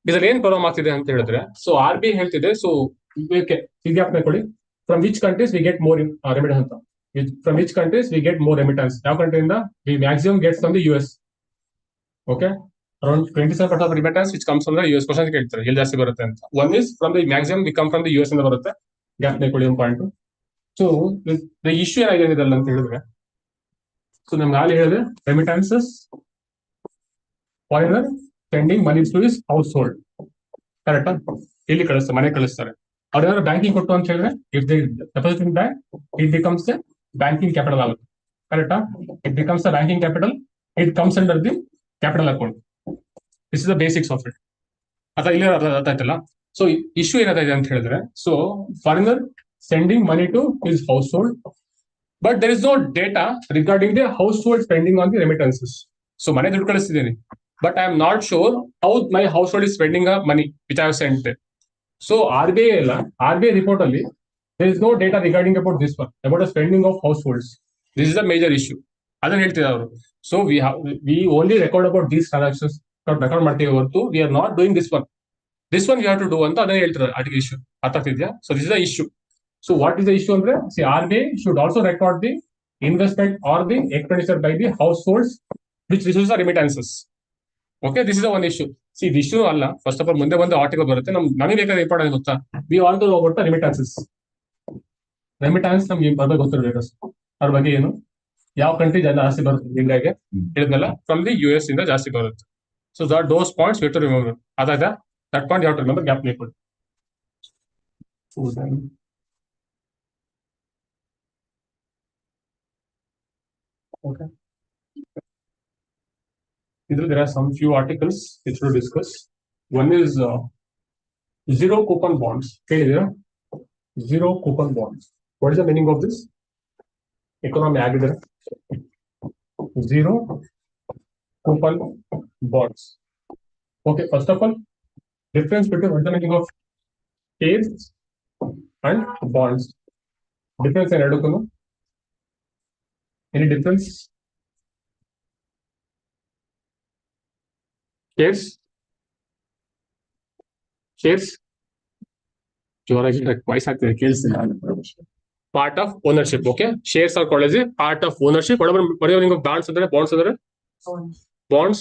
ಇದ್ರಲ್ಲಿ ಏನ್ problem ಆಗ್ತಿದೆ ಅಂತ ಹೇಳಿದ್ರೆ, ಸೊ RBI ಹೇಳ್ತಿದೆ, ಸೊ ಕೊಡಿ, from which countries we get more remittance ಅಂತ. From which countries we get more remittance? Now country in the we maximum gets from the US. Okay, around 27% of remittance which comes from the US. Question ಕೇಳ್ತಾರೆ ಎಲ್ಲಿ ಜಾಸ್ತಿ ಬರುತ್ತೆ ಅಂತ. One is from the maximum we come from the US ಇಂದ ಬರುತ್ತೆ. Gap ನೆಕ್ಕೊಳ್ಳಿ ಒಂದು point. So the issue ಏನಾಗಿದೆ ಇದಲ್ಲ ಅಂತ ಹೇಳಿದ್ರೆ, ಸೊ ನಮ್ಗೆ ಅಲ್ಲಿ ಹೇಳಿದ್ರೆ remittances foreigner sending money to his household. ಕರೆಕ್ಟಾ? ಇಲ್ಲಿ ಕಳಿಸ್ತಾರೆ, ಮನೆ ಕಳಿಸ್ತಾರೆ. ಅವ್ರು ಏನಾದ್ರು ಬ್ಯಾಂಕಿಂಗ್ ಕೊಟ್ಟು ಅಂತ ಹೇಳಿದ್ರೆ, if they deposit in bank, it becomes a banking capital ಆಗುತ್ತೆ. ಕರೆಕ್ಟಾ? It becomes the banking capital. It comes under the capital account. This is the basics of it. ಅಥವಾ ಇಲ್ಲಿ ಅರ್ಥ ಆಯ್ತಲ್ಲ? ಸೊ ಇಶ್ಯೂ ಏನಾಗಿದೆ ಅಂತ ಹೇಳಿದ್ರೆ, so foreigner sending money to his household, but there is no data regarding the household spending on the remittances. So ಮನೆ ದುಡ್ಡು ಕಳಿಸ್ತಿದ್ದೀನಿ, but I am not sure how my house hold is spending money which I have scent. So RBI report ಅಲ್ಲಿ there is no data regarding about this one, about the spending of households. This is a major issue. ಅದನ್ನ ಹೇಳ್ತಿದ್ದಾರೆ ಅವರು. So we only record about these transactions, record ಮಾಡ್ತೀವಿ ಹೊರತು we are not doing this one you have to do ಅಂತ ಅದನ್ನ ಹೇಳ್ತಿದ್ದಾರೆ. Article issue ಅರ್ಥ ಆಗ್ತಿದ್ಯಾ? So this is the issue. So what is the issue ಅಂದ್ರೆ, see, RBI should also record the investment or the expenditure by the households which receives the remittances. Okay, this is one issue. See ಇದು issue ಅಲ್ಲ, first of all ಮುಂದೆ ಬಂದು article ಬರುತ್ತೆ. ನಮಗೆ ಬೇಕಾದ್ರೆ important ಗೊತ್ತಾ, we want to know about remittances. Remittance ನಮ್ಗೆ ಬರ್ಬೇಕು ಗೊತ್ತಿರಬೇಕು ಅದ್ರ ಬಗ್ಗೆ ಏನು, ಯಾವ ಕಂಟ್ರಿ ಜಾಸ್ತಿ ಬರುತ್ತೆ ಇಂಡಿಯಾಗೆ ಹೇಳಿದ್ನಲ್ಲ, ಫ್ರಮ್ ದಿ US ಇಂದ ಜಾಸ್ತಿ ಬರುತ್ತೆ. So those points you to remember. ಅದಾದ that point you have to remember, gap liquid. Okay. There are some few articles which we'll discuss. One is zero coupon bonds. Okay, zero coupon bonds. What is the meaning of this? Economy agriculture. Zero coupon bonds. Okay, first of all, difference between what is the meaning of shares and bonds. Difference in education. Any difference? Shares. Part of ownership. Okay, shares are called as a part of ownership. What about the meaning of bonds? Bonds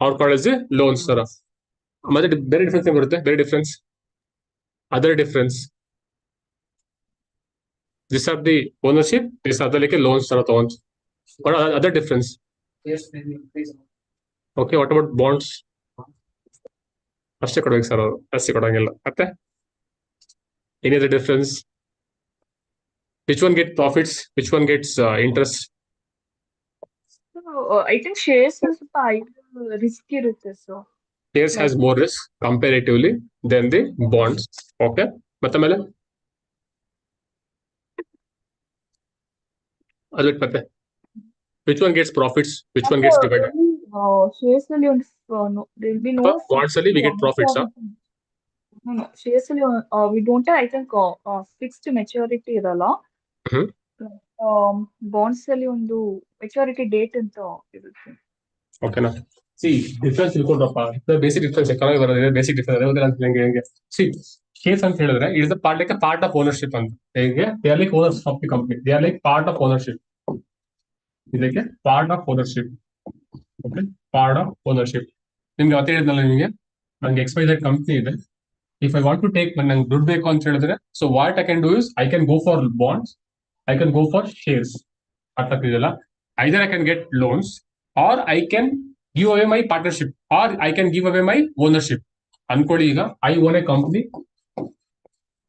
are called as a loans. Very difference. Very difference. Other difference. These are the ownership. These are the like loans. What are other difference? Yes. Okay, what about bonds? ಅಷ್ಟೇ ಕೊಡ್ಬೇಕು sir ಅವರು, ಜಾಸ್ತಿ ಕೊಡಂಗಿಲ್ಲ. ಮತ್ತೆ any other difference? Which one gets profits? Which one gets interest? So, I think shares is risky irutte. So Shares has more risk comparatively than the bonds. Okay, ಮತ್ತೆ ಮೇಲೆ ಅದು ಬಿಟ್ಟು ಮತ್ತೆ which one gets profits? Which one gets divided? Shares ಅಲ್ಲಿ no, there will be no. Bonds ಅಲ್ಲಿ we get profits. No, shares ಅಲ್ಲಿ we don't have, I think, fixed maturity ಇರಲ್ಲ. Bonds ಅಲ್ಲಿ ಒಂದು ಮೆಚುರಿಟಿ ಡೇಟ್ ಅಂತ ಇರುತ್ತೆ. ಓಕೆನಾ? ಸಿ ಡಿಫರೆನ್ಸ್ ತಿಳ್ಕೊಂಡ್ರಪ್ಪ, ಬೇಸಿಕ್ ಡಿಫರೆನ್ಸ್ ಎಕಾನಮಿ ಬರೋದಿದೆ, ಬೇಸಿಕ್ ಡಿಫರೆನ್ಸ್ ಹೆಂಗೆ. ಸಿ ಶೇರ್ಸ್ ಅಂತ ಹೇಳಿದ್ರೆ it is the part like part of ownership ಅಂತ. ಹೇಗೆ they are like owners of the company, they are like part of ownership. ಇದಕ್ಕೆ part of ownership. Okay, part of ownership. ನಿಮ್ಗೆ ಅವತ್ತು ಹೇಳಿದ್ನಲ್ಲ, ನಿಮಗೆ ನಂಗೆ XYZ ಕಂಪ್ನಿ ಇದೆ. If I want to take ನಂಗೆ ದುಡ್ಡು ಬೇಕು ಅಂತ ಹೇಳಿದ್ರೆ, so what I can do is I can go for bonds, I can go for shares. ಅರ್ಥ ಆಗ್ತಿದೆಯಲ್ಲ? Either I can get loans, or I can give away my partnership, or I can give away my ownership. ಅನ್ಕೊಳ್ಳಿ, ಈಗ I own a company,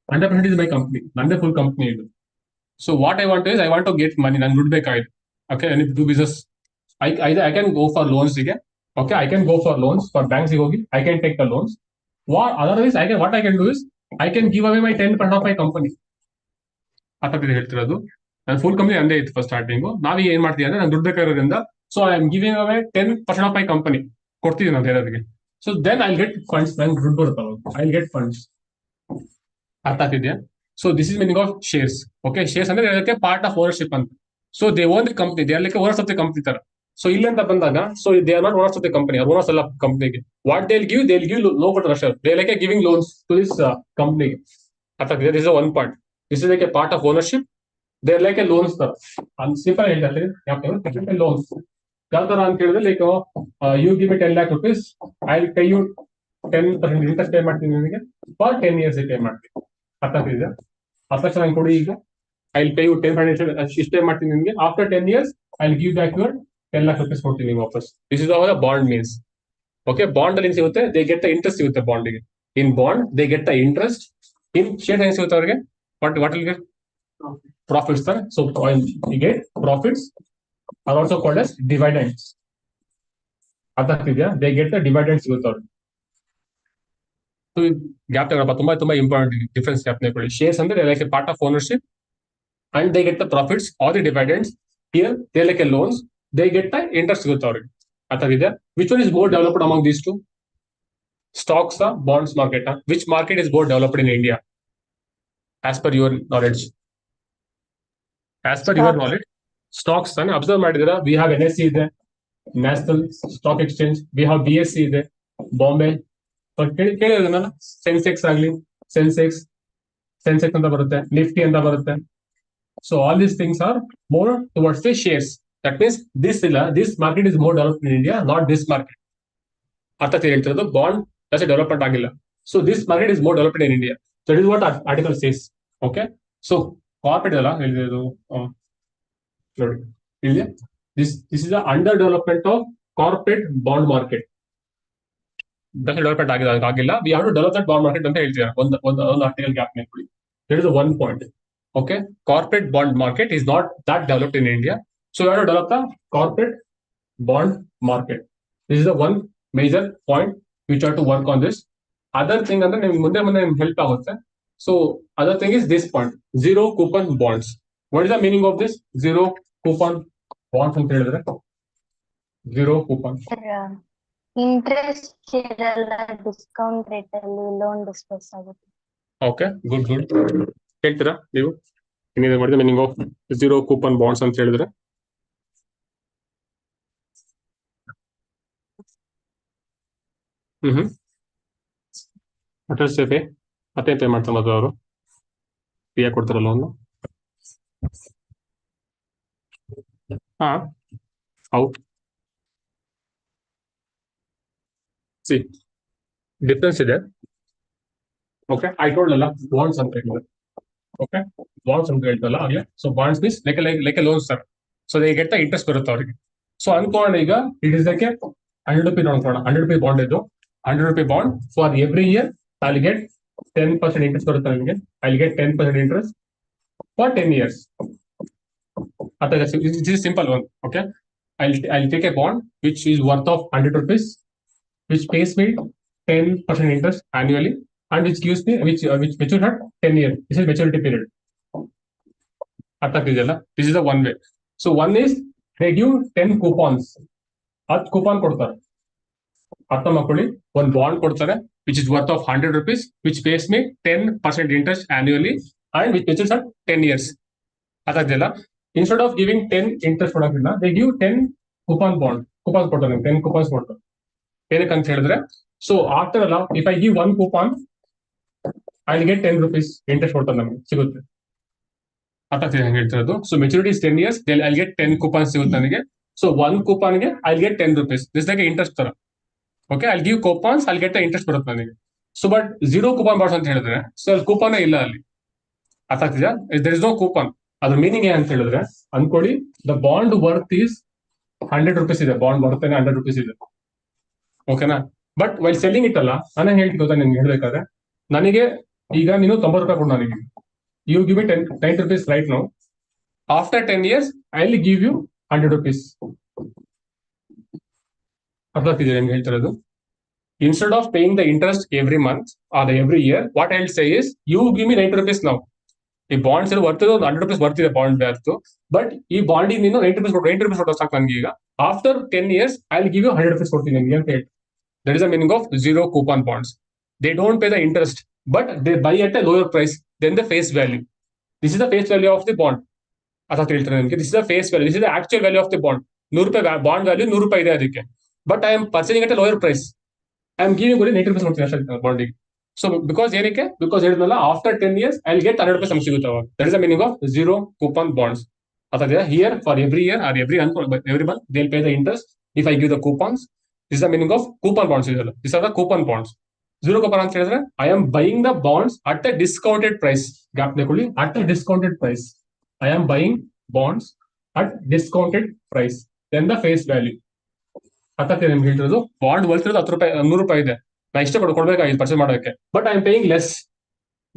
100% is my company, ನಂದೇ full company ಇದು. So what I want is I want to get money, ನಂಗೆ ದುಡ್ಡು ಬೇಕಾಯ್ತು. Okay, I need to do business. I can go for ಲೋನ್ಸ್ಗೆ. Okay, I can go for loans, for ಬ್ಯಾಂಕ್ಸ್ಗೆ ಹೋಗಿ I can take the loans. Otherwise, what I can do is I can give away my 10% of my company. ಅರ್ಥಾಗ್ತಿದೆ ಹೇಳ್ತಿರೋದು? ನನ್ನ full company ಅಂದೇ ಇತ್ತು first starting. ನಾವೀಗ ಏನ್ ಮಾಡ್ತೀವಿ ಅಂದ್ರೆ, ನಾನು ದುಡ್ಡು ಬೇಕಾಗಿರೋದ್ರಿಂದ so I am giving away 10% of my company ಕೊಡ್ತಿದ್ದೀನಿ ನಾನು ಬೇರೆಯವ್ರಿಗೆ. So then I get funds, ನಂಗೆ ದುಡ್ಡು ಬರುತ್ತಲ್ಲ, ಐ ಗೆಟ್ ಫಂಡ್ಸ್. ಅರ್ಥ ಆಗ್ತಿದೆಯಾ? So this is meaning of shares. Okay, shares ಅಂದ್ರೆ ಅದಕ್ಕೆ ಪಾರ್ಟ್ ಆಫ್ ಓನರ್ಶಿಪ್ ಅಂತ. So they own the company, they are like owners of the company ತರ. So ಇಲ್ಲಿ ಅಂತ ಬಂದಾಗ, so they are not owners of the company, ಅವ್ರು owners ಅಲ್ಲ ಕಂಪನಿಗೆ. What they give low but rather, they like giving loans to this ಕಂಪನಿಗೆ. ಅರ್ಥ ಆಗ್ತಿದೆ? This is one part. This is like a part of ownership, they are like a loans ತರ. Simple ಹೇಳ್ತಾರೆ, loans ಯಾವ ತರ ಅಂತ ಹೇಳಿದ್ರೆ, like you give me 10 lakh rupees, I will pay you 10% interest pay ಮಾಡ್ತೀನಿ ನಿಮಗೆ ಫಾರ್ 10 years ಪೇ ಮಾಡ್ತೀನಿ. ಅರ್ಥ ಆಗ್ತಿದೆ? ಅರ್ಥ ಚೆನ್ನಾಗಿ ಕೊಡಿ. ಈಗ ಐ ವಿಲ್ ಪೇ ಯು 10% ಇಷ್ಟು ಪೇ ಮಾಡ್ತೀನಿ ನಿಮಗೆ. After 10 years I will give back your 10 lakh rupees ಕೊಡ್ತೀನಿ ವಾಪಸ್. This is our bond means. Okay, bond ಅಲ್ಲಿ ಸಿಗುತ್ತೆ, ದೇ ಗೆಟ್ ದ ಇಂಟ್ರೆಸ್ಟ್ ಸಿಗುತ್ತೆ ಬಾಂಡಿಗೆ. In bond they get the interest. In share ಹೆಂಗ್ ಸಿಗುತ್ತೆ ಅವ್ರಿಗೆ? What will get? Profits. So we get profits are also called as dividends. ಅರ್ಥ ಆಗ್ತಿದ್ಯಾ? They get the dividends ಸಿಗುತ್ತೆ ಅವ್ರಿಗೆ. ಸೊ ಗ್ಯಾಪ್ ತಗೊಳಪ್ಪ, ತುಂಬಾ ತುಂಬಾ ಇಂಪಾರ್ಟೆಂಟ್ ಡಿಫರೆನ್ಸ್ ಗ್ಯಾಪ್ ತಗೊಳ್ಳಿ. ಶೇರ್ಸ್ ಅಂದ್ರೆ like a part of ownership and they get the profits R the dividends. Here they like a loans, they get the interest ಸಿಗುತ್ತೆ ಅವ್ರಿಗೆ. ಅರ್ಥ ಇದೆಯಾ? Which one is more developed among these two? Stocks bonds market? Which market is more developed in India as per your knowledge? As per your knowledge stocks ತಾನೆ observe ಮಾಡಿದಿರಾ? We have NSE ಇದೆ, national stock exchange. We have BSE ಇದೆ, ಬಾಂಬೆ. ಕೇಳಿರೋದನ್ನ ಸೆನ್ಸೆಕ್ಸ್ ಆಗ್ಲಿ, ಸೆನ್ಸೆಕ್ಸ್ ಅಂತ ಬರುತ್ತೆ, Nifty ಅಂತ ಬರುತ್ತೆ. So all these things are more towards the shares. That means this market is more developed in India, not this market. ಅರ್ಥ ಹೇಳ್ತಿರೋದು bond ಜಾಸ್ತಿ ಡೆವಲಪ್ಮೆಂಟ್ ಆಗಿಲ್ಲ. So this market is more developed in India. That is what article says. Okay, so corporate ಅಲ್ಲ ಹೇಳಿರೋದು ನೋಡಿ ಇಲ್ಲಿ, this is the under development of corporate bond market. Development ಆಗಿಲ್ಲ, we have to develop that bond market ಅಂತ ಹೇಳ್ತೀರಾ ಒಂದು article gap ನೆನ್ಕೊಳ್ಳಿ. That is one point. Okay, corporate bond market is not that developed in India, so we have to develop the corporate bond market. This is the one major point which have to work on this. Other thing ಅಂದ್ರೆ ನಿಮ್ಗೆ ಮುಂದೆ help ಆಗುತ್ತೆ. So other thing is this point, zero coupon bonds. What is the meaning of this zero coupon bonds ಅಂತ ಹೇಳಿದ್ರೆ? Zero coupon interest ಇರಲ್ಲ, discount rate ಅಲ್ಲಿ loan dispose ಆಗುತ್ತೆ. Okay, good ಹೇಳ್ತೀರಾ ನೀವು what is the meaning of zero coupon bonds ಅಂತ ಹೇಳಿದ್ರೆ? Attest pay ಮತ್ತೆ ಪೇ ಮಾಡ್ತಾರೆ ಮದುವೆ ಅವರು ಪೇ ಕೊಡ್ತಾರಲ್ಲ ಲೋನ್. ಹಾ, ಹೌ ಸಿ ಡಿಫ್ರೆನ್ಸ್ ಇದೆ. ಓಕೆ, ಐ ಟೋಲ್ಡ್ ಅಲ್ಲ ಬಾಂಡ್ಸ್ ಅಂತ ಹೇಳಿದ್ರೆ. ಓಕೆ, ಬಾಂಡ್ಸ್ ಅಂತ ಹೇಳ್ತಲ್ಲ ಆಗ್ಲೇ. So bonds means like loans sir. So they get the interest ಬರುತ್ತೆ ಅವರಿಗೆ. ಸೊ ಅನ್ಕೊಂಡ ಈಗ ಇಟ್ ಇಸ್ ಲೈಕ್ 100 ರೂಪಿ ನೋಡ್ಕೋಣ. 100 ರೂಪಿ ಬಾಂಡ್ ಇದ್ದು 100 rupee bond for every year I get 10% interest ಬರುತ್ತೆ ನನಗೆ. I get 10% interest for 10 years. This is simple one. Okay, I'll take a bond which is worth of 100 rupees, which pays me 10% interest annually, and which gives me which matures at 10 years. This is maturity period. This is the one way. So one is they give 10 coupons. 10 coupon ಕೊಡ್ತಾರೆ. ಅರ್ಥ ಮಾಡ್ಕೊಳ್ಳಿ, ಒಂದು bond ಕೊಡ್ತಾರೆ which is worth of 100 rupees, which pays me 10% interest annually, and which matures at 10 years. ಅದಾಗ್ತಿಲ್ಲ, instead of giving 10 interest ಕೊಡೋದಿಲ್ಲ, they give 10 coupon bond. coupons ಕೊಡ್ತಾರೆ, 10 coupons ಕೊಡ್ತಾರೆ. ಏನಕ್ಕೆ ಅಂತ ಹೇಳಿದ್ರೆ, ಸೊ ಆಫ್ಟರ್ ಅಲ್ಲ, if I give 1 coupon I get 10 rupees interest ಕೊಡ್ತಾರೆ, ನಮಗೆ ಸಿಗುತ್ತೆ. ಅರ್ಥ ಹೇಳ್ತಿರೋದು. ಸೊ maturity is 10 years, I get 10 coupons ಸಿಗುತ್ತೆ ನನಗೆ. ಸೊ 1 coupon ಗೆ I get 10 rupees. This like interest ತರ. Okay, I give coupons, I get interest ಬರುತ್ತೆ ನನಗೆ. So but zero coupon bonds ಅಂತ ಹೇಳಿದ್ರೆ, ಸೊ ಅಲ್ಲಿ ಕೂಪನ್ ಇಲ್ಲ ಅಲ್ಲಿ. ಅರ್ಥ ಆಗ್ತಿದ್ಯಾ? There is no coupon. ಅದ್ರ ಮೀನಿಂಗ್ ಏನಂತ ಹೇಳಿದ್ರೆ, ಅನ್ಕೊಳ್ಳಿ the bond worth is 100 rupees ಇದೆ, ಬಾಂಡ್ ಬರ್ತೇನೆ 100 rupees ಇದೆ. ಓಕೆನಾ? ಬಟ್ ವೈಲ್ ಸೆಲ್ಲಿಂಗ್ ಇಟ್ ಅಲ್ಲ, ನಾನು ಹೇಳ್ತೀನಿ ಗೊತ್ತಾ ನಿಮ್ಗೆ ಹೇಳ್ಬೇಕಾದ್ರೆ, ನನಗೆ ಈಗ ನೀನು 90 ರೂಪಾಯಿ ಕೊಡು ನನಗೆ. You give me 10 rupees right now. After 10 years I will give you 100 rupees. ಅರ್ಥ ಆಗ್ತಿದೆ ನಿಮ್ಗೆ ಹೇಳ್ತಿರೋದು? Instead of paying the interest every month or every year, what I'll say is, you give me 90 rupees now. ಈ bonds ಬರ್ತಿರೋ 100 rupees ಬರ್ತಿದೆ bond ಬ್ಯಾರ್ತು, but ಈ bond ನೀನು 90 rupees ಕೊಟ್ಟು ಸಾಕು ನನಗೆ. ಈಗ after 10 years I will give you 100 rupees ಕೊಡ್ತೀನಿ ನಿಮಗೆ ಅಂತ ಹೇಳಿ. That is the meaning of zero coupon bonds. They don't pay the interest, but they buy at a lower price than the face value. This is the face value of the bond. ಅರ್ಥ ಹೇಳ್ತಾರೆ ನಿಮಗೆ? This is the face value. This is the actual value of the bond. 100 ರೂಪಾಯಿ bond value 100 ರೂಪಾಯಿ ಇದೆ ಅದಕ್ಕೆ, but I am purchasing at a lower price. I am giving only 90 rupees ಕೊಡ್ತೀನಿ ಅಷ್ಟೇ ಬಾಂಡಿಗೆ. ಸೊ ಬಿಕಾಸ್ ಏನಕ್ಕೆ? ಬಿಕಾಸ್ ಹೇಳಿದ್ನಲ್ಲ, after 10 years I will get 100 rupees ನಮ್ಗೆ ಸಿಗುತ್ತೆ ಅವಾಗ. That is the meaning of zero coupon bonds. ಅಥವಾ here for every year or every month they will pay the interest if I give the coupons. This the meaning of coupon bonds ಇದೆಲ್ಲ. This are the coupon bonds. zero coupon ಅಂತ ಹೇಳಿದ್ರೆ, I am buying the bonds at a discounted price. Gap ತಗೊಳ್ಳಿ, at a discounted price. I am buying bonds at discounted price then the face value. ಅರ್ಥ ನಿಮ್ಗೆ ಹೇಳ್ತಿರೋದು? Bond ಬರ್ತಿರೋದು 10 ರೂಪಾಯಿ 100 ರೂಪಾಯಿ ಇದೆ, ನಾ ಇಷ್ಟ ಕೊಡ್ಬೇಕಾಗಿತ್ತು ಪರ್ಚೇಸ್ ಮಾಡೋಕೆ, but I am paying less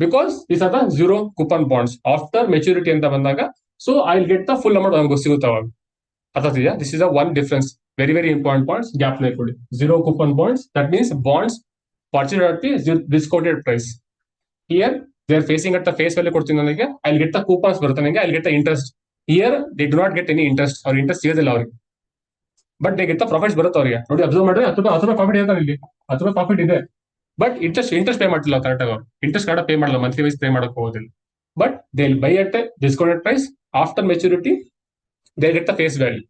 because these are the zero coupon bonds. After maturity ಅಂತ ಬಂದಾಗ, so I will get the full amount ನಮ್ಗೆ ಸಿಗುತ್ತೆ ಅವಾಗ. ಅರ್ಥ ಆಗ್ತಿದೆಯಾ? This is the one difference. Very very important points, gap ಕೊಡಿ. zero coupon bonds, that means bonds purchased at the discounted price. Here they are facing at the face value ಕೊಡ್ತೀನಿ ನನಗೆ, I will get the coupons ಬರುತ್ತೆ ನನಗೆ, I will get the interest. Here they do not get any interest, ಅವ್ರ interest ಸಿಗೋದಿಲ್ಲ ಅವ್ರಿಗೆ, but they get the profits ಬರುತ್ತೆ ಅವ್ರಿಗೆ. ನೋಡಿ, ಅಬ್ಸರ್ವ್ ಮಾಡಿದ್ರೆ 10 ರೂಪಾಯಿ ಪ್ರಾಫಿಟ್ ಇದೆ ಇಲ್ಲಿ, 10 ರೂಪಾಯಿ ಪ್ರಾಫಿಟ್ ಇದೆ, ಬಟ್ ಇಂಟ್ರೆಸ್ಟ್ ಪೇ ಮಾಡ್ತಿಲ್ಲ ಕರೆಕ್ಟಾಗಿ. ಅವ್ರು ಇಂಟ್ರೆಸ್ಟ್ ಕರೆಕ್ಟ್ ಪೇ ಮಾಡಲ್ಲ, ಮಂತ್ಲಿ ವೈಸ್ ಪೇ ಮಾಡಕ್ ಹೋಗೋದಿಲ್ಲ. But they will buy at a discounted price. After maturity they get the face value.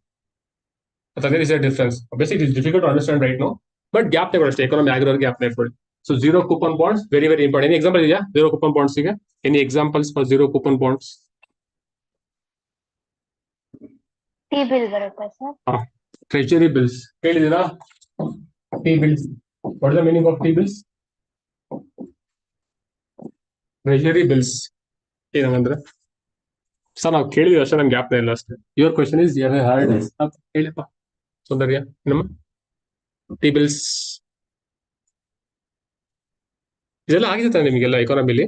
there is a difference. Obviously, it is difficult to understand right now, but gap ತಗೊಳ್ಳಿ, economy ಆಗಿರೋರು gap ತಗೊಳ್ಳಿ. So zero coupon bonds, very very important. Any example ಇದೆಯಾ zero coupon bonds ಗೆ? Any examples for zero coupon bonds? T bill ಬರುತ್ತೆ sir. Treasury bills ಕೇಳಿದಿರಾ? T bills what is the meaning of T bills? Treasury bills ಏನಂದ್ರೆ sir ನಾವು ಕೇಳಿದ್ವಿ ಅಷ್ಟೇ, ನಮ್ಗೆ gap ಇಲ್ಲ ಅಷ್ಟೇ. ಯುವರ್ ಕ್ವಶನ್ ಇಸ್ ಹೇಳಿಪ್ಪ ಸೌಂದರ್ಯ, ನಮ್ಮ ಟಿ ಬಿಲ್ಸ್ ಇದೆಲ್ಲ ಆಗಿದೆ ತಾನೆ ನಿಮಗೆಲ್ಲ ಎಕಾನಮಿಲಿ?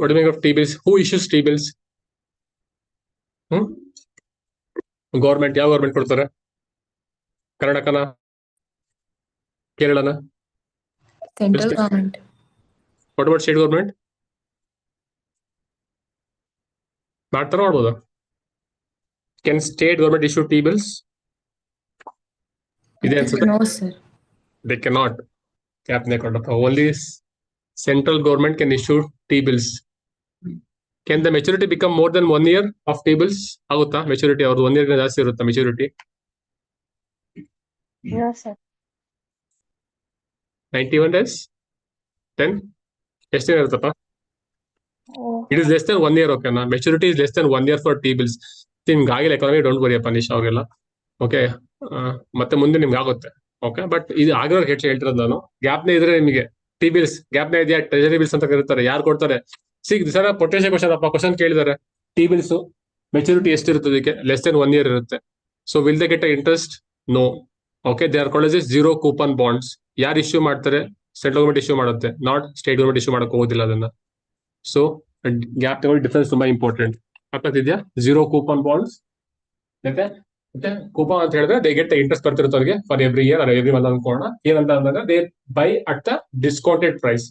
What meaning of T bills? Who issues T bills? Government. ಯಾವ ಗೌರ್ಮೆಂಟ್ ಕೊಡ್ತಾರೆ? ಕರ್ನಾಟಕನ, ಕೇರಳನ? Central government. What about state government? ಮಾಡ್ತಾರ ಮಾಡ್ಬೋದಾ? Can state government issue T bills? ಇದೆ ಅನ್ಸುತ್ತೆ. No, sir. They cannot. Capne Kondappa. Only central government can issue T-bills. Can the maturity become more than 1 year of T-bills? Agutta maturity or 1 year ಜಾಸ್ತಿ ಇರುತ್ತಾ maturity? No, sir. 91 days? Then ಎಷ್ಟು ಇರುತ್ತಪ್ಪ? It is less than 1 year, okay na? Maturity is less than 1 year for T-bills. ನಿಮ್ಗಾಗಿಲ್ಲ economy, don't worry ಅಪ್ಪ ನಿಶ್ ಅವ್ರಿಗೆಲ್ಲ. Okay, ಮತ್ತೆ ಮುಂದೆ ನಿಮ್ಗೆ ಆಗುತ್ತೆ. ಓಕೆ, ಬಟ್ ಇದು ಆಗಿರೋ ಹೇಳ್ತಿರೋದು ನಾನು. ಗ್ಯಾಪ್ನೇ ಇದ್ರೆ ನಿಮಗೆ ಟಿ ಬಿಲ್ಸ್ ಗ್ಯಾಪ್ನೇ ಇದೆಯಾ? ಟ್ರೆಜರಿ ಬಿಲ್ಸ್ ಅಂತ ಕರೀತಾರೆ. ಯಾರು ಕೊಡ್ತಾರೆ? ಸರ್ ಪೊಟೆನ್ಷಿಯಲ್ ಕ್ವಶನ್ ಅಪ್ಪ, ಕ್ವಶನ್ ಕೇಳಿದಾರೆ. ಟಿ ಬಿಲ್ಸ್ ಮೆಚುರಿಟಿ ಎಷ್ಟಿರುತ್ತೆ? ಅದಕ್ಕೆ ಲೆಸ್ ದೆನ್ 1 year ಇರುತ್ತೆ. So will they get interest? No. Okay, they are called as zero coupon bonds. ಯಾರು ಇಶ್ಯೂ ಮಾಡ್ತಾರೆ? ಸೆಂಟ್ರಲ್ ಗೌರ್ಮೆಂಟ್ ಇಶ್ಯೂ ಮಾಡುತ್ತೆ, ನಾಟ್ ಸ್ಟೇಟ್ ಗೌರ್ಮೆಂಟ್ ಇಶ್ಯೂ ಮಾಡಕ್ ಹೋಗೋದಿಲ್ಲ ಅದನ್ನ. ಸೊ ಗ್ಯಾಪ್ ತಗೊಂಡು ಡಿಫರೆನ್ಸ್ ತುಂಬಾ ಇಂಪಾರ್ಟೆಂಟ್. ಅರ್ಥಾಗ್ತಿದ್ಯಾ? ಜೀರೋ ಕೂಪನ್ ಬಾಂಡ್ಸ್ ಮತ್ತೆ ಕೂಪನ್ ಅಂತ ಹೇಳಿದ್ರೆ ದೇ ಗೆಟ್ ಇಂಟ್ರೆಸ್ಟ್ ಬರ್ತಿರುತ್ತೆ ಅವ್ರಿಗೆ for every year or every month ಅನ್ಕೋಣ. ಏನಂತ ಅಂದಾಗ they buy at the discounted price,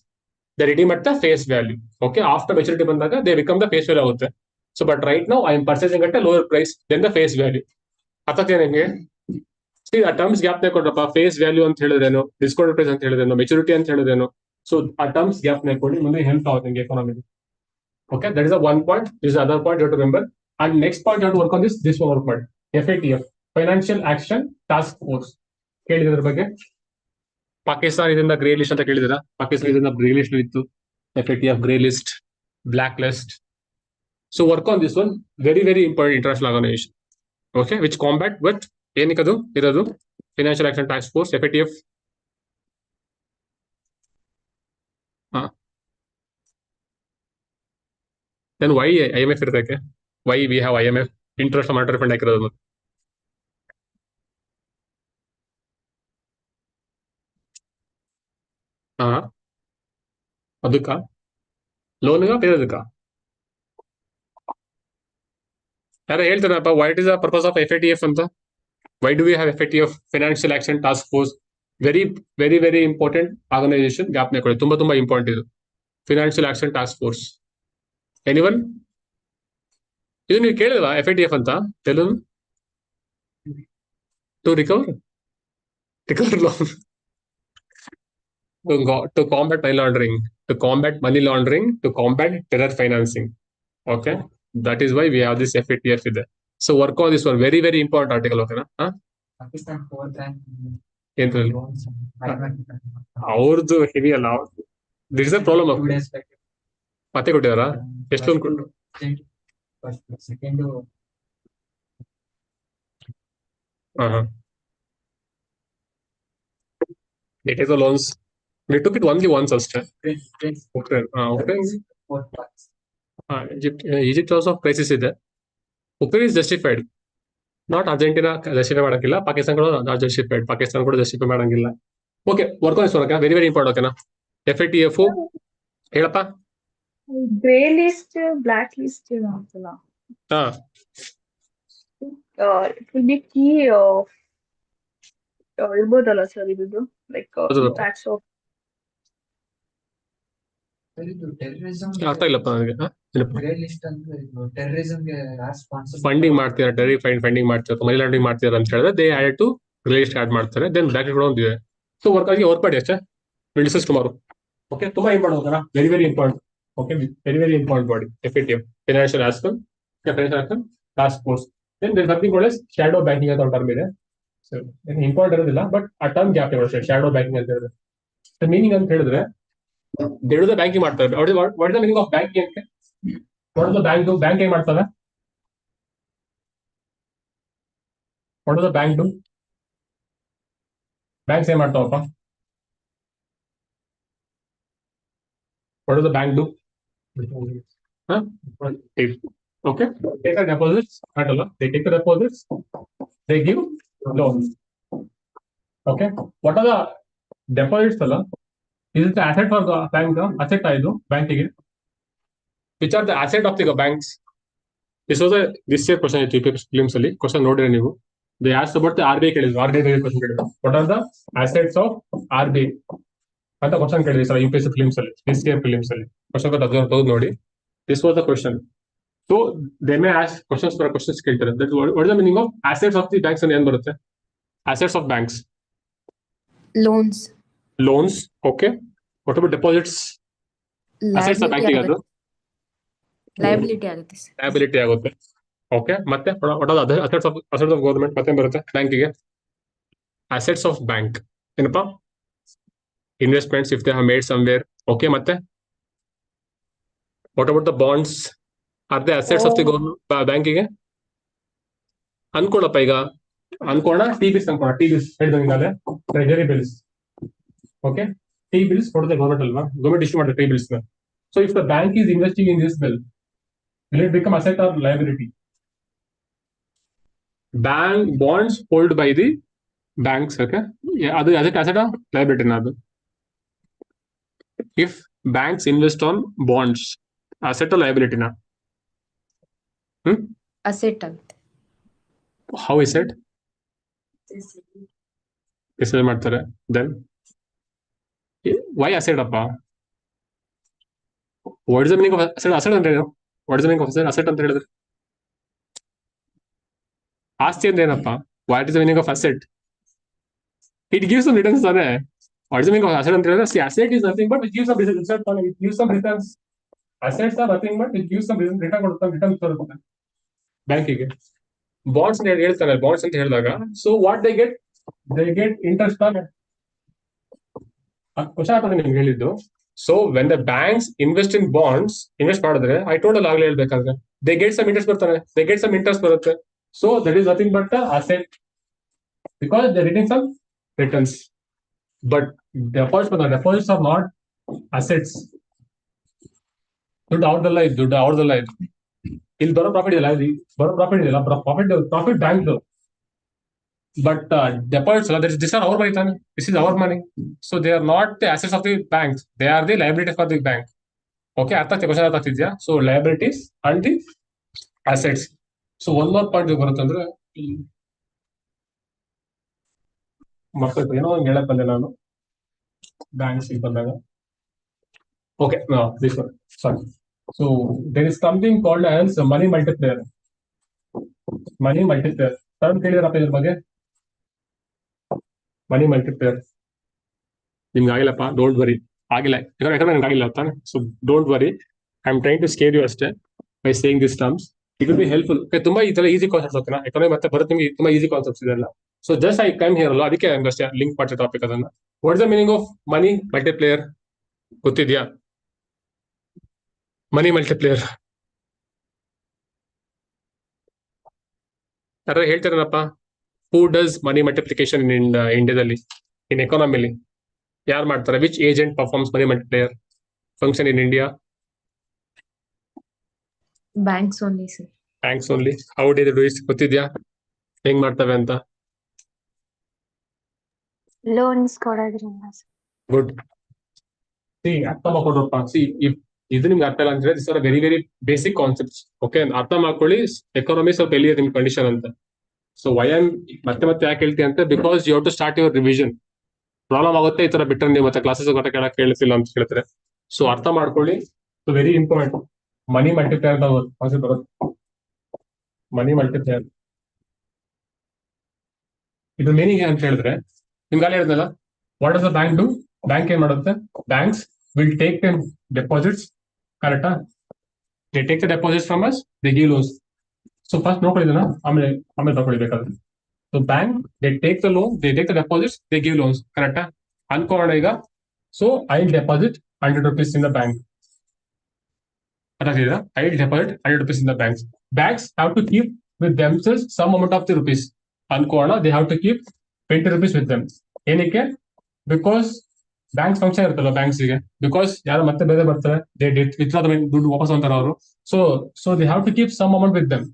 they redeem at the face value. Okay, after maturity ಬಂದಾಗ they become the face value ಆಗುತ್ತೆ. So but right now I am purchasing at lower price then the face value. ಅರ್ಥಾಗ್ತಿದೆ ನಿಮಗೆ? ಆ terms gap ಕೊಡ್ರಪ್ಪ. Face value ಅಂತ ಹೇಳಿದ್ರೇನು, discounted price ಅಂತ ಹೇಳಿದ್ರೇನು, ಮೆಚುರಿಟಿ ಅಂತ ಹೇಳಿದ್ರೇನು. ಸೊ ಆ ಟರ್ಮ್ಸ್ ಗ್ಯಾಪ್ ಕೊಡಿ, ಮುಂದೆ ಹೆಲ್ಪ್ ಆಗುತ್ತೆ ನಿಮಗೆ economy. Okay, that is the one point. This is the other point you have to remember. And next point you have to work on this one work point. FATF, Financial Action Task Force. ಕೇಳಿದ್ರ ಬಗ್ಗೆ? ಪಾಕಿಸ್ತಾನ ಇದರಿಂದ grey list ಅಂತ ಕೇಳಿದಿರಾ? ಪಾಕಿಸ್ತಾನ ಇದರಿಂದ grey list ಇತ್ತು. FATF grey list, black list. So work on this one. Very very important international organization. Okay, which combat with ಏನಕ್ಕದು ಇರೋದು? Financial Action Task Force, FATF. Then why IMF ಇರ್ತಕ್ಕೆ? Why we have IMF? International Monetary Fund ಹಾಕಿರೋದು. ಅದಕ್ಕ ಲೋನ್ಗ ಬೇರೆದಕ್ಕ ಯಾರ ಹೇಳ್ತಾರಪ್ಪ? What is the purpose of FATF ಅಂತ? Why do we have FATF, financial action task force? Very very very important organisation. ಗ್ಯಾಪ್ನೇ ಕೊಡಿ, ತುಂಬಾ ತುಂಬಾ ಇಂಪಾರ್ಟೆಂಟ್ ಇದು. Financial action task force. Anyone ಇದು ನೀವು ಕೇಳಿಲ್ವಾ FATF ಅಂತ? ತೆಲುಗು to recover loan to combat money laundering, to combat terror financing. Okay, that is why we have this FATF ಇದೆ. So work on this one. Very very important article. Okay na? Pakistan 4th rank. ಏನ್ರಲ್ಲಿ ಅವ್ರದ್ದು heavy ಅಲ್ಲ. This is a problem of. 2 days back. ಮತ್ತೆ ಕೊಟ್ಟಿದಾರಾ? ಎಷ್ಟೊಂದು ಕೊಟ್ಟು? Second. It is the loans. We took it only once ಅಷ್ಟೇ. Ukraine. Egypt also crisis ಇದೆ. Ukraine is justified. Not Argentina justify ಮಾಡಕ್ಕಿಲ್ಲ, ಪಾಕಿಸ್ತಾನ ಕೂಡ justified, Pakistan ಕೂಡ ಜಸ್ಟಿಫೈ ಮಾಡಂಗಿಲ್ಲ. ಓಕೆ, ವರ್ಕ್ ಆನ್ ಸೋನಕ ವೆರಿ ವೆರಿ ಇಂಪಾರ್ಟೆಂಟ್. ಓಕೆನಾ? FATF ಹೇಳಪ್ಪ. ಗ್ರೇ ಲಿಸ್ಟ್, ಬ್ಲಾಕ್ ಲಿಸ್ಟ್ ಅಂತಲ್ಲ. ಹಾ, ಇಟ್ ವಿಲ್ ಬಿ ಕೀ ಇರ್ಬೋದಲ್ಲ ಸರ್ ಇದು, ಲೈಕ್ ಟ್ಯಾಕ್ಸ್ ಆಫ್ ಅರ್ಥ ಇಲ್ಲಪ್ಪ ನನಗೆ. ಗ್ರೇ ಲಿಸ್ಟ್ ಅಂದ್ರೆ ಟೆರರಿಸಂಗೆ ಸ್ಪಾನ್ಸರ್ ಫಂಡಿಂಗ್ ಮಾಡ್ತೀರಾ, ಟೆರರಿ ಫಂಡಿಂಗ್ ಮಾಡ್ತೀರಾ, ಮನಿ ಲಾಂಡ್ರಿಂಗ್ ಮಾಡ್ತೀರಾ ಅಂತ ಹೇಳಿದ್ರೆ they add to grey list add ಮಾಡ್ತಾರೆ. ದೆನ್ ಬ್ಲಾಕ್ ಲಿಸ್ಟ್ ಒಂದಿದೆ. ಸೊ ವರ್ಕ್ ಮಾಡಿ ಅಷ್ಟೇ. Discuss tomorrow. ಓಕೆ, ತುಂಬಾ ಇಂಪಾರ್ಟೆಂಟ್ ಹೋಗೋಣ. Very very important. Okay, very very important body FATF, financial action task force. Then there something called as shadow banking ಅಂತ ಒಂದು term ಇದೆ. ಸೊ ಇಂಪಾರ್ಟೆಂಟ್ ಇರೋದಿಲ್ಲ, ಬಟ್ ಆ ಟರ್ಮ್ ಗ್ಯಾಪ್ ಇರುತ್ತೆ. ಶಾಡೋ ಬ್ಯಾಂಕಿಂಗ್ ಅಂತ ಹೇಳಿದ್ರೆ ಮೀನಿಂಗ್ ಅಂತ ಹೇಳಿದ್ರೆ ದೇಡುದ ಬ್ಯಾಂಕಿಂಗ್ ಮಾಡ್ತಾರೆ. What is the meaning of banking ಅಂತ? ವಾಟ್ ಇಸ್ ದ ಬ್ಯಾಂಕ್ ಏನ್ ಮಾಡ್ತಾರೆ? What is the bank do? Banks ಏನ್ ಮಾಡ್ತಾವಪ್ಪ? What does the bank do? Huh? Okay. Take the deposits. They take the deposits. They give loans. Okay. What are the deposits? Is it the asset for the bank? Asset ಇದು ಬ್ಯಾಂಕಿಗೆ. Which are the asset of the banks? This was a this year question at prelims ಅಲ್ಲಿ. Question ನೋಡಿದ್ರೆ ನೀವು. They asked about the RBI ಕೇಳಿದ್ರು. RBI question ಕೇಳಿದ್ರು. What are the assets of RBI? ಅಂತ question ಕೇಳಿದ್ವಿ sir UPSC prelims ಅಲ್ಲಿ, this year prelims ಅಲ್ಲಿ question ತೆಗೆದು ನೋಡಿ. This was the question. So they may ask questions for questions ಕೇಳ್ತಾರೆ. That what is the meaning of assets of the banks ಅಂತ ಏನ್ ಬರುತ್ತೆ? Assets of banks, Loans. Loans. Okay. What about deposits? Assets of ಬ್ಯಾಂಕಿಗೆ ಅದು Liability ಆಗುತ್ತೆ sir. Liability ಆಗುತ್ತೆ. Okay. ಮತ್ತೆ what are the assets of government ಮತ್ತೆ ಬರುತ್ತೆ ಬ್ಯಾಂಕಿಗೆ? ಅಸೆಟ್ಸ್ ಆಫ್ ಬ್ಯಾಂಕ್ ಏನಪ್ಪಾ? Investments if they have made somewhere. Okay, ಮತ್ತೆ what about the bonds? Are they assets of the government ಬ್ಯಾಂಕಿಗೆ? ಅನ್ಕೋಣಪ್ಪ, ಈಗ ಅನ್ಕೋಣ T-bills ಅನ್ಕೋಣ. T-bills ಹೇಳಿದಂಗೆ ಟ್ರೆಜರಿ ಬಿಲ್ಸ್. ಓಕೆ. T-bills ಕೊಡೋದೇ government ಅಲ್ವಾ? ಗವರ್ಮೆಂಟ್ ಇಶ್ಯೂ ಮಾಡುತ್ತೆ T-bills ನ. So if the bank is investing in this bill, will it become asset or liability? Bank bonds hold by the banks. Okay. ಅದು asset or liability na ಅದು? If banks invest on bonds, asset or liability na? Asset ಆಗುತ್ತೆ. How is it? Is ಮಾಡ್ತಾರೆ. Then why asset appa? What is the meaning of asset? Asset ಅಂದ್ರೆ ಏನು? What is the meaning of asset ಅಂತ ಹೇಳಿದ್ರೆ? ಆಸ್ತಿ ಅಂದ್ರೆ ಏನಪ್ಪ? What is the meaning of asset? It gives some returns ತಾನೆ. What is the meaning of asset ಅಂತ ಹೇಳಿದ್ರೆ? See, asset is nothing but it gives some returns. It gives some returns. Assets are nothing but it gives some return ಕೊಡುತ್ತೆ. Return ಬರುತ್ತೆ ಬ್ಯಾಂಕಿಗೆ. Bonds ಅಂತ ಹೇಳ್ತಾರೆ. Bonds ಅಂತ ಹೇಳಿದಾಗ so what they get interest ತಾನೆ. ಕ್ವಶನ್ ಆಗ್ತದೆ ನಿಮ್ಗೆ ಹೇಳಿದ್ದು. So when the banks invest in bonds, invest ಮಾಡಿದ್ರೆ ಐ ಟೋಟಲ್ ಆಗ್ಲೇ ಹೇಳ್ಬೇಕಾದ್ರೆ ದೇ ಗೆಟ್ ಸಮ್ ಇಂಟ್ರೆಸ್ಟ್ ಬರ್ತಾರೆ. ದೇ ಗೆಟ್ ಸಮ್ ಇಂಟ್ರೆಸ್ಟ್ ಬರುತ್ತೆ. So that is nothing but asset because they getting some returns. But deposits are not assets. ದುಡ್ಡು ಅವ್ರದೆಲ್ಲ ಇದು, ದುಡ್ಡು ಅವ್ರದೆಲ್ಲ ಇದು. ಇಲ್ಲಿ ಬರೋ ಪ್ರಾಫಿಟ್ ಇದೆಯಲ್ಲ, ಬರೋ ಪ್ರಾಫಿಟ್ ಇದೆಯಲ್ಲ, ಪ್ರಾಫಿಟ್ ಬ್ಯಾಂಕ್. ಬಟ್ ಡೆಪಾಸಿಟ್ಸ್ ಅಲ್ಲ, ದಿಸ್ ಆರ್ ಅವರ್ ಮನಿ ತಾನೆ. This is hour money. So they are not the assets of the bank, they are the liabilities for the bank. Okay, question ಅರ್ಥ ಆಗ್ತಿದ್ಯಾ? So liabilities and the assets. So one more point ಬರುತ್ತೆ ಅಂದ್ರೆ ಮಕ್ಕಳು ಏನೋ ಒಂದು ಹೇಳಕ್ ಬಂದೆ ನಾನು ಬ್ಯಾಂಕ್ಸ್ ಬಂದಾಗ. Okay, this one sorry. So there is something called as money multiplier. Money multiplier. Term ಕೇಳಿದ್ರಪ್ಪ ಇದ್ರ ಬಗ್ಗೆ? Money multiplier. ನಿಮ್ಗೆ ಆಗಿಲ್ಲಪ್ಪ, ಡೋಂಟ್ ವರಿ. ಆಗಿಲ್ಲ ಯಾಕಂದ್ರೆ ನನಗೆ ಆಗಿಲ್ಲ ತಾನೆ. So don't worry, I am trying to scare you ಅಷ್ಟೇ by saying this terms. It will be helpful. ತುಂಬಾ ಈ ತರ ಈಸಿ ಕಾನ್ಸೆಪ್ಟ್ಸ್ ಓಕೆನಾ? ಯಾಕಂದ್ರೆ ಮತ್ತೆ ಬರುತ್ತೆ ನಿಮಗೆ ತುಂಬಾ ಈಸಿ ಕಾನ್ಸೆಪ್ಟ್ಸ್ ಇದೆಲ್ಲ. So just I come here ಅಲ್ಲ, ಅದಕ್ಕೆ ಅಷ್ಟೇ ಲಿಂಕ್ ಮಾಡ್ತೀವಿ ಟಾಪಿಕ್ ಅದನ್ನ. What is the meaning of money multiplier ಗೊತ್ತಿದ್ಯಾ? ಮನಿ ಮಲ್ಟಿಪ್ಲೇಯರ್ ಯಾರು ಹೇಳ್ತಾರಪ್ಪ? ಹೂ ಡಸ್ ಮನಿ ಮಲ್ಟಿಪ್ಲಿಕೇಶನ್ ಇನ್ ಇಂಡಿಯಾದಲ್ಲಿ, ಇನ್ ಎಕಾನಮಿಲಿ ಯಾರು ಮಾಡ್ತಾರೆ? Which agent performs money multiplier function in India? Banks only sir. Banks only. How do they do it ಗೊತ್ತಿದ್ಯಾ ಹೆಂಗ್ ಮಾಡ್ತವೆ ಅಂತ? ಲೋನ್ಸ್ ಕೊಡೋದ್ರಿಂದ. ಗುಡ್. ಸಿ ಅರ್ಥ ಮಾಡ್ಕೊಡ್ರಪ್ಪ. ಸಿ ಇದು ನಿಮ್ಗೆ ಅರ್ಥ ಇಲ್ಲ ಅಂದ್ರೆ this are very very basic concepts. Okay, ಅರ್ಥ ಮಾಡ್ಕೊಳ್ಳಿ. ಎಕಾನಮಿ ಸ್ವಲ್ಪ ಎಲ್ಲಿ ನಿಮ್ ಕಂಡೀಷನ್ ಅಂತ. ಸೊ ವೈ ಆಮ್ ಮತ್ತೆ ಯಾಕೆ ಹೇಳ್ತೀನಿ ಅಂತ, because you have to start your revision. Problem ಆಗುತ್ತೆ ಈ ತರ ಬಿಟ್ಟರೆ ನೀವು ಮತ್ತೆ ಕ್ಲಾಸಸ್ ಕೇಳಕ್ ಕೇಳ್ತಿಲ್ಲ ಅಂತ ಹೇಳ್ತಾರೆ. ಸೊ ಅರ್ಥ ಮಾಡ್ಕೊಳ್ಳಿ. So very important. Money multiplier concept ಬರುತ್ತೆ. ಮನಿ ಮಲ್ಟಿಪ್ಲೇಯರ್ ಇದು ಮೀನಿಂಗ್ ಅಂತ ಹೇಳಿದ್ರೆ ನಿಮ್ಗೆ ಅಲ್ಲಿ ಹೇಳಿದ್ನಲ್ಲ, what does the bank do? Bank ಏನ್ ಮಾಡುತ್ತೆ? Banks will take them deposits. ಕರೆಕ್ಟಾ? They take the deposits from us, they give loans. So first ನೋಡ್ಕೊಳ್ಳಿದನ, ಆಮೇಲೆ ತಗೊಳ್ಬೇಕಾದ್ರೆ. So bank they take the loan, they take the deposits, they give loans. ಕರೆಕ್ಟಾ? ಅನ್ಕೋಣ ಈಗ. So I deposit 100 rupees in the bank. I'll deposit 100 rupees in the banks. Banks have to keep with themselves some amount of the rupees. Ankoana, they have to keep 20 rupees with them. ಏನಕ್ಕೆ? Because banks function ಇರುತ್ತಲ್ಲ ಬ್ಯಾಂಕ್ಸ್ಗೆ, because ಯಾರು ಮತ್ತೆ ಬೇರೆ ಬರ್ತಾರೆ, withdraw ದುಡ್ಡು ವಾಪಸ್ ಅಂತಾರೆ ಅವರು. So they have to keep some amount with them.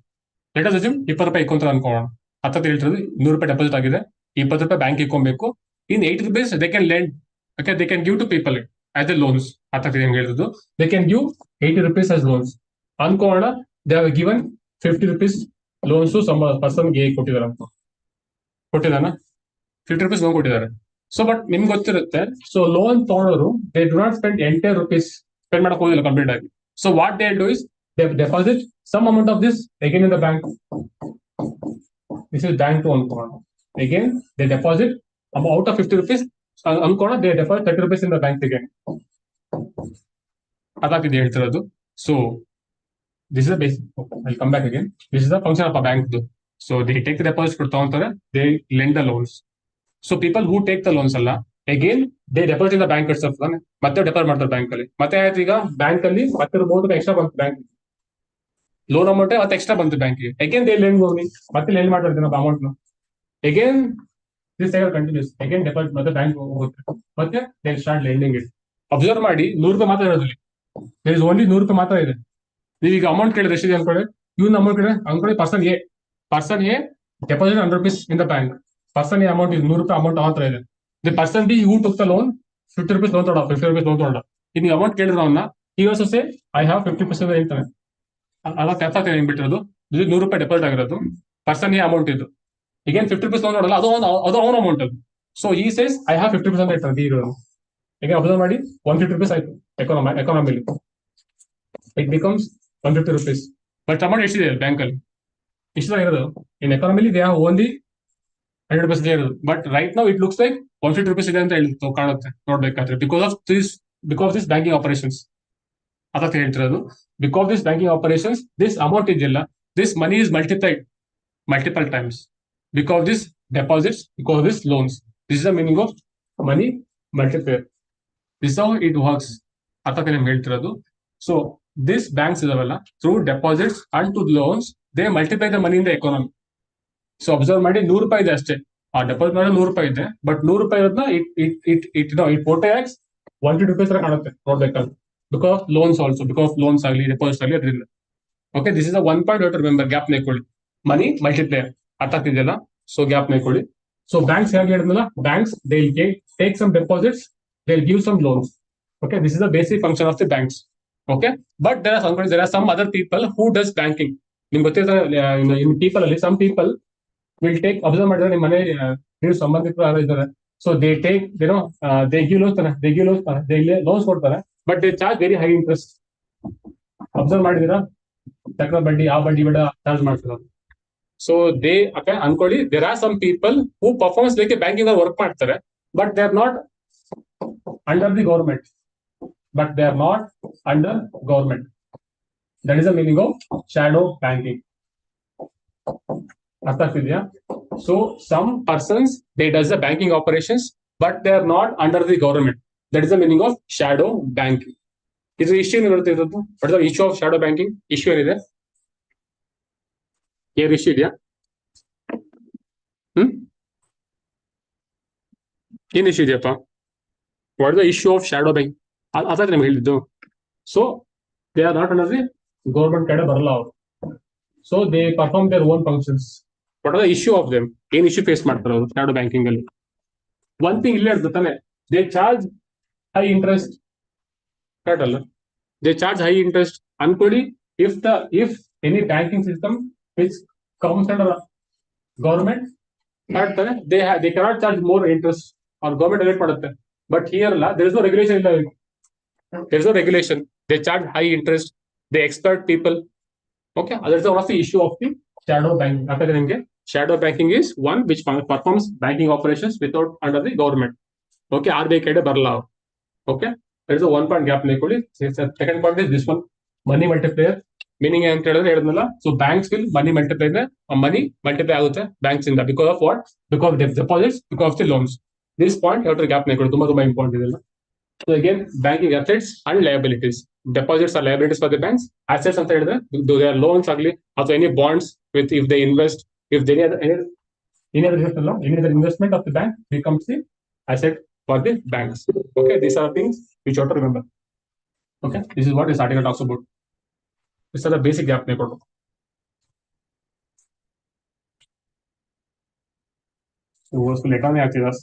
Let us assume 20 ರೂಪಾಯಿ ಇಕ್ಕೊಂತಾರೆ ಅನ್ಕೋಣ. ಹತ್ತತ್ತು ಹೇಳ್ತಿರೋದು 100 ರೂಪಾಯಿ ಡೆಪಾಸಿಟ್ ಆಗಿದೆ, 20 ರೂಪಾಯಿ ಬ್ಯಾಂಕ್ ಇಕ್ಕೊಬೇಕು. In 80 rupees they can lend, okay, they can give to people as a loans. ಹತ್ತತ್ತು ಹೆಂಗ್ ಹೇಳಿದ್ರು, they can give 80 rupees as loans ಅನ್ಕೋಣ. They have given 50 rupees loans some ಪರ್ಸನ್ಗೆ ಕೊಟ್ಟಿದ್ದಾರೆ ಅಂತ. ಕೊಟ್ಟಿದ್ದಾನ 50 rupees ಲೋನ್ ಕೊಟ್ಟಿದ್ದಾರೆ. ಸೊ ಬಟ್ ನಿಮ್ಗೆ ಗೊತ್ತಿರುತ್ತೆ, ಸೊ ಲೋನ್ ತಗೊಳ್ಳೋರು they do not spend entire rupees spend ಮಾಡಕ್ ಹೋಗಿಲ್ಲ ಕಂಪ್ಲೀಟ್ ಆಗಿ. So what they do is they deposit some amount of this again in the bank. This is bank two ಅನ್ಕೋಣ. Again they deposit out of 50 rupees ಅನ್ಕೋಣ, they deposit 30 rupees in the bank again. ಅದಾಗ್ತಿದೆ ಹೇಳ್ತಿರೋದು. So this is the basic. I come back again. This is the function of a bank. So they take deposit ತಗೊಂತಾರೆ, they lend the loans. So people who take the loans ಅಲ್ಲ, again they deposit in the bank itself, ಮತ್ತೆ deposit ಮಾಡ್ತಾರೆ bank ಅಲ್ಲಿ. ಮತ್ತೆ ಆಯ್ತು, ಈಗ bank ಅಲ್ಲಿ ಮತ್ತೆ 100 ರೂಪಾಯಿ ಎಕ್ಸ್ಟ್ರಾ ಬಂತು ಬ್ಯಾಂಕ್ ಲೋನ್ ಅಮೌಂಟ್, ಮತ್ತೆ ಎಕ್ಸ್ಟ್ರಾ ಬಂತು ಬ್ಯಾಂಕ್ಗೆ. ಅಗೇನ್ ದೇ ಲೆಂಡ್ ಹೋಗಿ ಮತ್ತೆ ಲೆಂಡ್ ಮಾಡ್ತಾರೆ ನಾವು ಅಮೌಂಟ್ ನ. Again this cycle continues. Again deposit ಮತ್ತೆ ಬ್ಯಾಂಕ್ ಹೋಗುತ್ತೆ, ಮತ್ತೆ they start lending it. Observe ಮಾಡಿ, 100 ರೂಪಾಯಿ ಮಾತ್ರ ಇರೋದಿಲ್ಲ, ದೇರ್ ಇಸ್ ಓನ್ಲಿ 100 ರೂಪಾಯಿ ಮಾತ್ರ ಇದೆ. ನೀವೀಗ ಅಮೌಂಟ್ ಕೇಳಿದ್ರೆ ಎಷ್ಟಿದೆ ಅನ್ಕೊಳ್ಳಿ, ಇವನ್ ಅಮೌಂಟ್ ಕೇಳಿದ್ರೆ ಅನ್ಕೊಳ್ಳಿ person A deposit 100 rupees in the bank. Person A amount ಇದೆ 100 ರೂಪಾಯಿ ಅಮೌಂಟ್ ಮಾತ್ರ ಇದೆ. The person B who took the loan 50 rupees loan ತೊಗೊಂಡ, 50 rupees ಲೋನ್ ತೊಗೊಂಡ. ಇನ್ನು ಅಮೌಂಟ್ ಕೇಳಿದ್ರೆ ಅವನ್ನ ಈ ವರ್ಷ ಸೇ ಐ ಹ್ಯಾವ್ 50% ಹೇಳ್ತಾನೆ. ಅಲ್ಲ ಕೆಲಸ ಬಿಟ್ಟಿರೋದು, 100 ರೂಪಾಯಿ ಡೆಪಾಸಿಟ್ ಆಗಿರೋದು, ಪರ್ಸನ್ ಎ ಅಮೌಂಟ್ ಇದು. ಈಗೇನ್ 50 rupees ಲೋನ್ ನೋಡಲ್ಲ, ಅದು ಅವನ ಅಮೌಂಟ್ ಅದು. ಸೊ ಈ ಸೇಸ್ ಐ ಹ್ಯಾವ್ 50% ಹೇಳ್ತಾರೆ ಇರೋದು. ಈಗ ಅಬ್ಸರ್ವ್ ಮಾಡಿ, 150 rupees ಆಯ್ತು economically. It becomes 150 rupees. But amount ಎಷ್ಟಿದೆ ಬ್ಯಾಂಕ್ ಅಲ್ಲಿ? ಇರೋದು in economically they have only 100 rupees ಇರೋದು. But right now it looks like 150 rupees ಇದೆ ಅಂತ ಹೇಳ್ತು ಕಾಣುತ್ತೆ ನೋಡ್ಬೇಕಾದ್ರೆ, because of this banking operations. ಅದಕ್ಕೆ ಹೇಳ್ತಿರೋದು, because this banking operations this amount ಇದೆಯಲ್ಲ, this money is multiplied multiple times because this deposits, because this loans. This is the meaning of money multiplier. This how it works. ಅದಕ್ಕೆ ನಿಮ್ಗೆ ಹೇಳ್ತಿರೋದು. So this banks ಇದಾವಲ್ಲ, through deposits and to loans they multiply the money in the economy. So observe ಮಾಡಿ, 100 ರೂಪಾಯಿ ಇದೆ ಅಷ್ಟೇ, ಆ deposit ಮಾಡಿ 100 ರೂಪಾಯಿ ಇದೆ, ಬಟ್ 100 ರೂಪಾಯಿ ಇರೋದನ್ನ ಇಟ್ ಪೋಟೆಕ್ಸ್ 150 rupees ತರ ಕಾಣುತ್ತೆ ನೋಡ್ಬೇಕಾದ್ರೆ, because loans also, because loans ಆಗಲಿ ಡೆಪಾಸಿಟ್ ಆಗಲಿ ಅದರಿಂದ. Okay, this is 1 point to remember. Gap ನೇಕೊಳ್ಳಿ, ಮನಿ ಮಲ್ಟಿಪ್ಲೇಯರ್. ಅರ್ಥ ಆಗ್ತಿದೆಯಲ್ಲ? ಸೊ ಗ್ಯಾಪ್ ನೇಕೊಳ್ಳಿ. ಸೊ ಬ್ಯಾಂಕ್ಸ್ ಹೇಗೆ ಹೇಳಿದ್ನಲ್ಲ, banks they take some deposits, they give some loans. Okay, this is the basic function of the banks. Okay, but there are some other people who does banking. ನಿಮ್ಗೆ ಗೊತ್ತಿರ್ತಾರೆ, in people ಅಲ್ಲಿ some people will take, observe ಮಾಡಿದ್ರೆ ನಿಮ್ಮ ಮನೆ ನೀವು ಸಂಬಂಧಿಕರು ಯಾರು ಇದ್ದಾರೆ, ಸೊ ದೇ ಟೇಕ್ ಏನೋ ದೇ ಗಿವ್ ಲೋನ್ಸ್ ಕೊಡ್ತಾರೆ, but they charge very high interest. Observe ಮಾಡಿದೀರಾ? ಚಕ್ರ ಬಡ್ಡಿ, ಆ ಬಡ್ಡಿ ಬೇಡ ಚಾರ್ಜ್ ಮಾಡ್ತಾರೆ. ಸೊ ದೇ ಅನ್ಕೊಳ್ಳಿ, there are some people who performance like banking ಅಲ್ಲಿ ವರ್ಕ್ ಮಾಡ್ತಾರೆ, but they are not under the government. That is the meaning of shadow banking. ಅರ್ಥ ಆಗ್ತಿದ್ಯಾ? So some persons they does the banking operations, but they are not under the government. That is the meaning of shadow banking. ಇದು issue ಏನಿರುತ್ತೆ, ಇರೋದು but the issue of shadow banking. Issue ಏನಿದೆ? ಏನ್ issue ಇದೆಯಾ? ಏನ್ issue ಇದೆಯಪ್ಪ? What the issue of shadow bank? ಅದಾದ್ರೆ ನಿಮ್ಗೆ ಹೇಳಿದ್ದು. So they are not under the government ಕಡೆ ಬರಲ್ಲ ಅವರು. So they perform their own functions. What are the issue of them? ಏನ್ ಇಶ್ಯೂ ಫೇಸ್ ಮಾಡ್ತಾರೆ ಅವರು ಶಾಡೋ ಬ್ಯಾಂಕಿಂಗ್ ಅಲ್ಲಿ? ಒನ್ ಥಿಂಗ್ ಇಲ್ಲೇ ಇರ್ತದೆ ತಾನೆ, they charge high interest. Correct ಅಲ್ಲ? ದೇ ಚಾರ್ಜ್ ಹೈ ಇಂಟ್ರೆಸ್ಟ್ ಅನ್ಕೊಳ್ಳಿ. If any banking system which comes under government, correct ತಾನೆ, they cannot charge more interest, ಅವ್ರ ಗೌರ್ಮೆಂಟ್ ರೇಟ್ ಮಾಡುತ್ತೆ. ಬಟ್ ಹಿಯರ್ ಅಲ್ಲ, ದೇರ್ ಇಸ್ ನೋ ರೆಗ್ಯುಲೇಷನ್ ಇಲ್ಲ. There is no regulation. They charge high interest. They exploit people. Okay, that is one of the issue of the shadow banking. After that, shadow banking is one which performs banking operations without under the government. Okay, RBI kade barla. Okay, there is a 1 point gap nekoli. Second point is this one, money multiplier. Meaning ante helidre hednalla. So banks will money multiply the money multiply agutte banks inda, because of what? Because of the deposits, because of the loans. This point you have to gap nekoli, ತುಂಬಾ important ಇದೆಲ್ಲ. So again, banking assets and liabilities. Deposits are liabilities for the banks. Assets ಅಂತ ಹೇಳಿದ್ರೆ, they are loans ಆಗಲಿ ಅಥವಾ any bonds with if they invest, if they any other investment of the bank becomes the I said for the banks. Okay, these are things which you have to remember. Okay, this is what this article talks about. These are the basic gap paper. So उसको लेकर नहीं आती बस.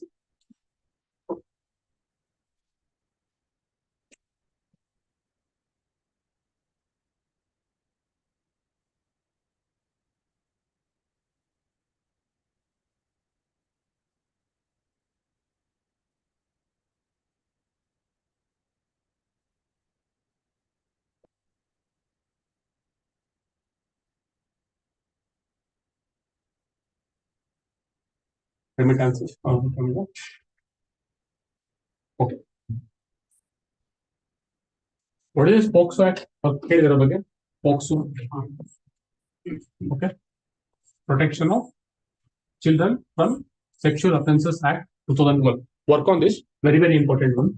Remittances. Okay. What is this POXO Act? POXO. Okay. Protection of Children from Sexual Offences Act 2012. Work on this. Very, very important one.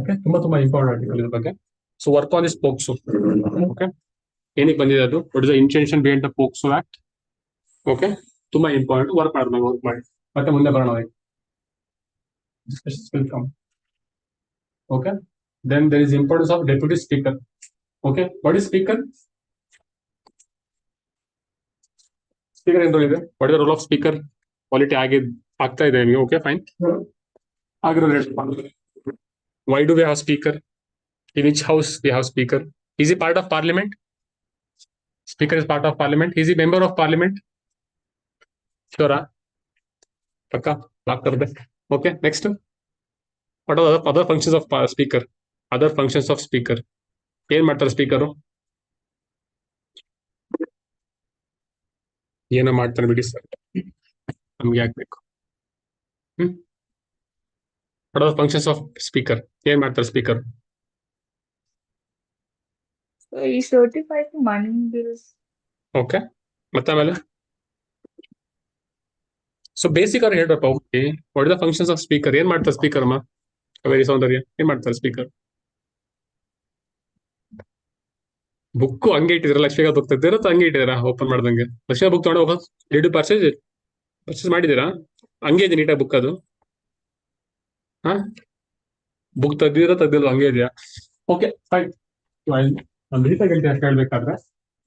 Okay. ತುಂಬಾ important article ಇದ್ರ ಬಗ್ಗೆ. So work on this POXO. Okay. ಏನಕ್ಕೆ ಬಂದಿದೆ ಅದು? What is the intention behind the POXO Act? Okay. ತುಂಬಾ important. Work ಮಾಡಿ. ಮತ್ತೆ ಮುಂದೆ ಬರೋಣ. Discussions will come. Okay. Then there is importance of deputy speaker. Okay. What is speaker? Speaker ಏನು ಇದೆ? What is the role of speaker? Quality ಆಗ್ತಾ ಇದೆ ನಿಮಗೆ. Okay, fine. Why do we have speaker? In which house we have speaker? Is he part of parliament? Speaker is part of parliament. Is he member of parliament? Sure. Pakka. Lock kar de. Okay, next. What are the other functions of speaker? Other functions of speaker. ಏನ್ ಮಾಡ್ತಾರೆ speaker? ಏನೋ ಮಾಡ್ತಾನೆ ಬಿಡಿ sir, ನಮ್ಗೆ ಯಾಕೆ ಬೇಕು? What are the functions of speaker? ಏನ್ ಮಾಡ್ತಾರೆ speaker? So he certifies the money bills. Okay. ಮತ್ತೆ ಆಮೇಲೆ ಸೊ ಬೇಸಿಕ್ ಅವ್ರು ಹೇಳ್ರಪ್ಪ. Okay, what is the functions of speaker? ಏನ್ ಮಾಡ್ತಾರೆ ಸ್ಪೀಕರ್ ಅಮ್ಮ? ವೆರಿ ಸೌಂದರ್ಯ, ಏನ್ ಮಾಡ್ತಾರೆ ಸ್ಪೀಕರ್? ಬುಕ್ ಹಂಗೆ ಇಟ್ಟಿದ್ರ? ಲಕ್ಷ್ಮಿಗ ಬುಕ್ ತೆಗ್ದಿರ ಹಂಗೆ ಇಟ್ಟಿದ್ದೀರಾ ಓಪನ್ ಮಾಡ್ದಂಗೆ? ಲಕ್ಷ್ಮಿ ಬುಕ್ ತಗೊಂಡು ಹೋಗೋದು ಡಿ ಪರ್ಚೇಸ್ ಮಾಡಿದ್ದೀರಾ? ಹಂಗೆ ಇದೆ ನೀಟಾಗಿ ಬುಕ್ ಅದು. ಹಾ, ಬುಕ್ ತೆಗ್ದಿಲ್ಲ ಹಂಗೆ ಇದೆಯಾ? Okay fine. ನಾನು ನೀಟಾಗಿ ಹೇಳ್ತೀನಿ ಅಷ್ಟು ಹೇಳ್ಬೇಕಾದ್ರೆ.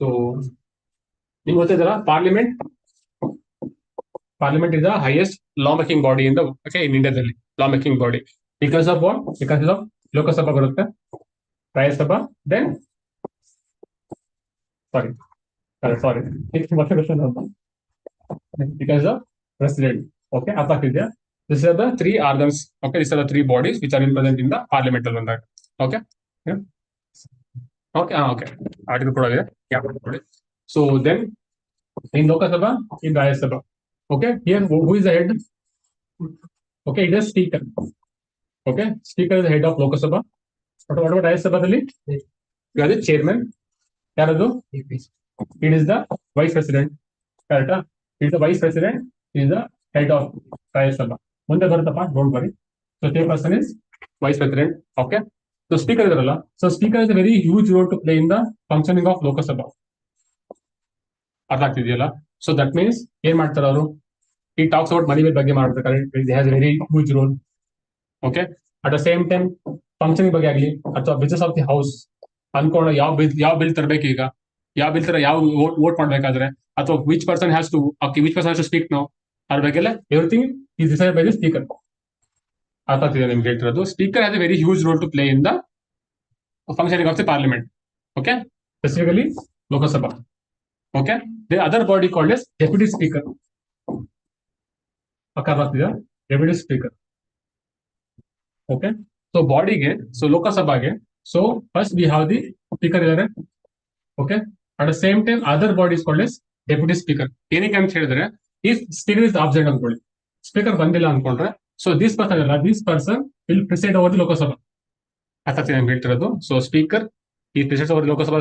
ಸೊ ನಿಮ್ಗೆ ಗೊತ್ತಿದ್ದಲ್ಲ, Parliament is the highest law-making body in the in India. Law-making body. Because of what? Because of Lok Sabha ಬರುತ್ತೆ, Rajya Sabha, then sorry. Because of President. Okay, ಅರ್ಥ ಆಗ್ತಿದ್ಯಾ? These are the three organs. Okay, these are the three bodies which are present in the Parliament. Okay. Yeah. Okay. Article ಕೂಡ ಇದೆ. Yeah. So then in Lok Sabha, in Rajya Sabha. Okay, here who is the head? Okay, it is speaker. Okay, speaker is the head of Lok Sabha. What about Rajya Sabha? You are the chairman. Yaradu? It is the vice president. Correct? It is the vice president. It is the head of Rajya Sabha. Munde barutappa, don't worry. So the person is vice president. Okay. So speaker is the So speaker has a very huge role to play in the functioning of Lok Sabha. ಅರ್ಥ ಆಗ್ತಿದೆಯಲ್ಲ? So that means ಏನ್ ಮಾಡ್ತಾರೆ ಅವರು? He talks about money bill ಬಗ್ಗೆ ಮಾಡ್ತಾರೆ. It has a very huge role. Okay. At the same time functioning ಬಗ್ಗೆ ಆಗಲಿ ಅಥವಾ business of the house ಅನ್ಕೊಂಡು ಯಾವ ಬಿಲ್ ತರಬೇಕು, ಈಗ ಯಾವ ಬಿಲ್ ತರ ಯಾವ ವೋಟ್ ಮಾಡ್ಬೇಕಾದ್ರೆ, ಅಥವಾ which person has to speak ನಾವು, ಅದ್ರ ಬಗ್ಗೆ ಎಲ್ಲ everything is decide by the speaker. ಅರ್ಥ ಆಗ್ತಿದೆ ನಿಮ್ಗೆ ಹೇಳ್ತಿರೋದು? Speaker has a very huge role to play in the functioning of the parliament. Okay, specifically Lok Sabha. Okay, the other body called as deputy speaker. Deputy speaker. Okay, so body ge, so Lok Sabha ge, so first we have the speaker here. Okay, at the same time other body is called as deputy speaker. ಏನಕ್ಕೆ ಅಂತ ಹೇಳಿದ್ರೆ, if speaker is absent ಅನ್ಕೊಳ್ಳಿ, speaker ಬಂದಿಲ್ಲ ಅನ್ಕೊಂಡ್ರೆ, so this person will preside over the Lok Sabha. ಅರ್ಥ ಹೇಳ್ತಿರೋದು? So speaker ಈ president over Lok Sabha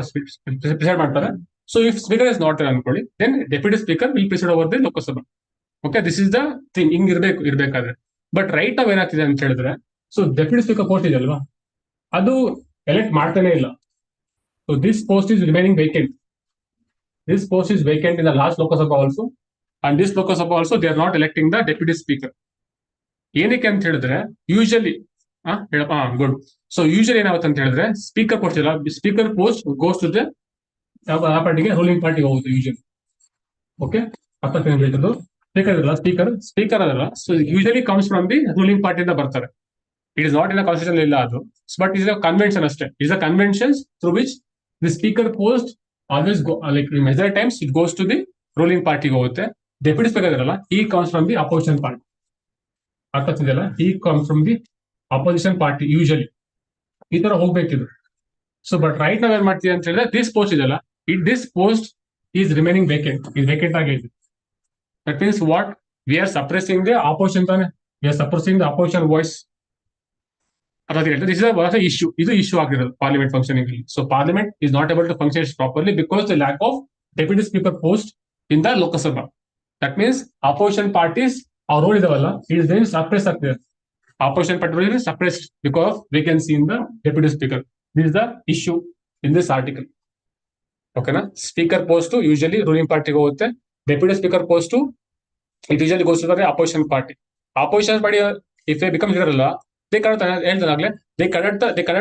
preside ಮಾಡ್ತಾರೆ. So if speaker is not there ಅನ್ಕೊಳ್ಳಿ, then deputy speaker will preside over the Lok Sabha. Okay, this is the thing. ಹಿಂಗ್ ಇರ್ಬೇಕಾದ್ರೆ. But right now ಏನಾಗ್ತಿದೆ ಅಂತ ಹೇಳಿದ್ರೆ, ಸೊ ಡೆಪ್ಯೂಟಿ ಸ್ಪೀಕರ್ ಪೋಸ್ಟ್ ಇದೆ ಅಲ್ವಾ, ಅದು ಎಲೆಕ್ಟ್ ಮಾಡ್ತಾನೆ ಇಲ್ಲ. So this post is remaining vacant. This post is vacant in the last Lok Sabha also, and this Lok Sabha also they are not electing the deputy speaker. ಏನಕ್ಕೆ ಅಂತ ಹೇಳಿದ್ರೆ usually ಹೇಳಪ್ಪ good. So usually ಏನಾಗುತ್ತೆ ಅಂತ ಹೇಳಿದ್ರೆ speaker post ಇಲ್ಲ, speaker post goes to the ಯಾವ ಪಾರ್ಟಿಗೆ, ರೂಲಿಂಗ್ ಪಾರ್ಟಿಗೆ ಹೋಗುತ್ತೆ ಯೂಶಲಿ. ಓಕೆ, ಅರ್ಥ ಹೇಳ್ತದ್ದು. ಸ್ಪೀಕರ್ ಇಲ್ಲ, ಸ್ಪೀಕರ್ ಅದಲ್ಲ. So usually comes from the ruling ಪಾರ್ಟಿಯಿಂದ ಬರ್ತಾರೆ. It is not in constitution ಇಲ್ಲ ಅದು, ಬಟ್ ಇಸ್ ಅ ಕನ್ವೆನ್ಷನ್ ಅಷ್ಟೇ. Is a conventions through which the speaker post always like major times it goes to the ruling ಪಾರ್ಟಿಗೆ ಹೋಗುತ್ತೆ. Deputy speaker ಇರಲ್ಲ, ಈ comes from the opposition party. ಅರ್ಥ ಆಗ್ತಿದೆಯಲ್ಲ, ಈ comes from the opposition party usually. ಈ ತರ ಹೋಗ್ಬೇಕಿದ್ರು. So but right ನಾವ್ ಏನ್ ಮಾಡ್ತೀವಿ ಅಂತ ಹೇಳಿದ್ರೆ ದಿಸ್ ಪೋಸ್ಟ್ ಇದೆಯಲ್ಲ, this post is remaining vacant, ಇದು ವೇಕೆಂಟ್ ಆಗಿದೆ. That means what we are suppressing the opposition ತಾನೆ, we are suppressing the opposition voice. Issue, ಇದು ಇಶ್ಯೂ ಆಗಿರೋದು parliament functioning. So parliament is not able to function properly because the lack of deputy speaker post in the Lok Sabha. That means opposition parties ಅವ್ರ role ಇದಾವಲ್ಲ, it is very suppress ಆಗ್ತಿದೆ. Opposition party is suppressed because of vacancy in the deputy speaker. This is the issue in this article. Okay, na? Speaker post to usually ruling party go hote. Deputy speaker post to it usually goes to the opposition party. Opposition party, if they become leader, they conduct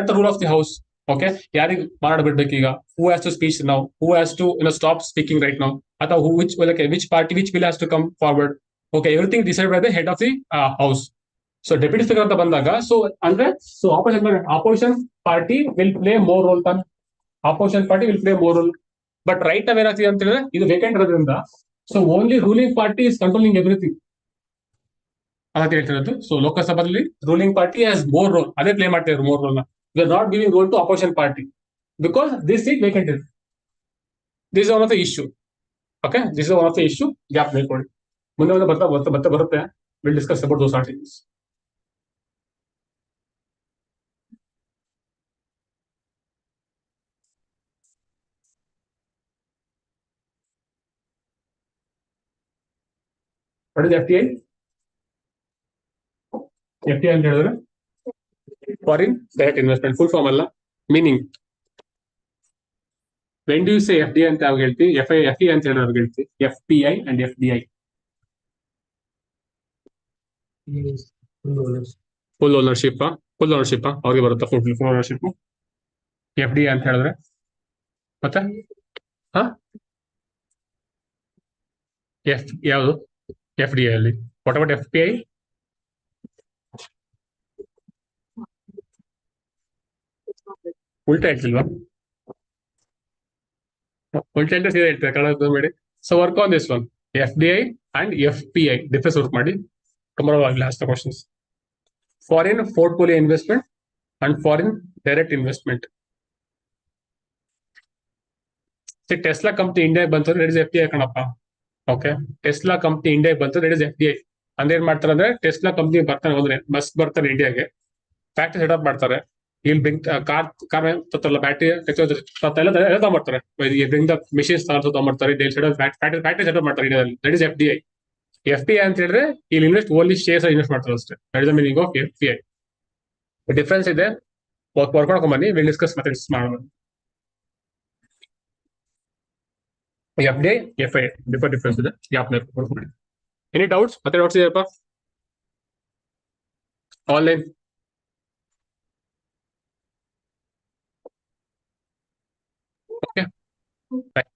the rule of the house. Okay, ಯಾರಿಗೆ ಮಾಡಬಿಡ್ಬೇಕು ಈಗ, who has to speak now, who has to stop speaking right now, ಅಥವಾ which party, which bill has to come forward. Okay, everything decided by the head of the house. So deputy speaker ಅಂತ ಬಂದಾಗ, so ಅಂದ್ರೆ so opposition party will play more role ತಾನೆ, opposition party will play more role. But right now ಏನಾಗ್ತಿದೆ ಅಂತ ಹೇಳಿದ್ರೆ ಇದು vacant ಇರೋದ್ರಿಂದ, so only ruling party is controlling everything ಅಂತ ಹೇಳ್ತಿರೋದು. ಸೊ ಲೋಕಸಭಾದಲ್ಲಿ ruling party has more role, ಅದೇ ಪ್ಲೇ ಮಾಡ್ತಾ ಇದ್ರು ಮೋರ್ ರೋಲ್ ನ. We are not giving role to opposition party because this seat vacant ಇದೆ. This is one of the issue. Okay, this is one of the issue. Gap ಹೇಳ್ಕೊಳ್ಳಿ, ಮುಂದೆ ಬರ್ತಾ ಬರುತ್ತೆ. Will discuss about those articles. What is FDI? FDI ಅಂತ ಹೇಳಿದ್ರೆ foreign direct investment, full form ಅಲ್ಲ, meaning. When do you say FDI ಅಂತ ಯಾವಾಗ ಹೇಳ್ತೀವಿ, FDI ಅಂತ ಹೇಳಿದ್ರೆ ಹೇಳ್ತೀವಿ FPI and FDI. Full ownership ಅವ್ರಿಗೆ ಬರುತ್ತೆ, ಫುಲ್ ಓನರ್ಶಿಪ್ FDI ಅಂತ ಹೇಳಿದ್ರೆ. ಮತ್ತೆ ಯಾವುದು FDI ಅಲ್ಲಿ? What about FPI? ಉಲ್ಟಾ ಹೇಳ್ತಿಲ್ವಾ? ಉಲ್ಟಾ ಹೇಳ್ತಾ ಸೀದಾ ಹೇಳ್ತಾರೆ, ಕನ್ನಡ ಮಾಡಿ. So work on this one, FDI and FPI difference work ಮಾಡಿ. tomorrow I will ask the questions. Foreign portfolio investment and foreign direct investment. See, Tesla company India ಬಂತು, that is FDI ಕಣಪ್ಪ. Okay, Tesla company ಇಂಡಿಯಾಗೆ ಬಂತು, that is FDI. ಅಂದ್ರೆ ಏನ್ ಮಾಡ್ತಾರೆ ಅಂದ್ರೆ, Tesla company ಬರ್ತಾನೆ ಹೋದ್ರೆ ಮಸ್ತ್ ಬರ್ತಾರೆ ಇಂಡಿಯಾಗೆ, ಫ್ಯಾಕ್ಟರಿ ಸೆಟಪ್ ಮಾಡ್ತಾರೆ. ಇಲ್ಲಿ ಕಾರ್ ಬ್ಯಾಟ್ರಿ ಎಲ್ಲ ತಗೊಂಡ್ಬರ್ತಾರೆ, ಮಿಷಿನ್ಸ್ ತಗೊಂಡ್ಬರ್ತಾರೆ, ಫ್ಯಾಕ್ಟರಿ ಸೆಟಪ್ ಮಾಡ್ತಾರೆ ಇಂಡಿಯಾದಲ್ಲಿ. That is FDI. FPI ಅಂತ ಹೇಳಿದ್ರೆ ಇಲ್ಲಿ ಇನ್ವೆಸ್ಟ್ ಓನ್ಲಿ ಶೇರ್ಸ್ ಇನ್ವೆಸ್ಟ್ ಮಾಡ್ತಾರೆ ಅಷ್ಟೇ. That is the meaning of FPI. Difference ಇದೆ, ವರ್ಕ್ ಮಾಡ್ಕೊಂಬನ್ನಿ, ವಿಲ್ ಡಿಸ್ಕಸ್ ಮತ್ತೆ ಮಾಡೋಣ. FDI, FI ಡಿಫರೆನ್ಸ್ ಇದೆ, ಎನಿ ಡೌಟ್ಸ್? ಮತ್ತೆ ಡೌಟ್ಸ್ ಇದೆಯಪ್ಪ? ಆನ್ಲೈನ್ ಓಕೆ, ಬಾಯ್.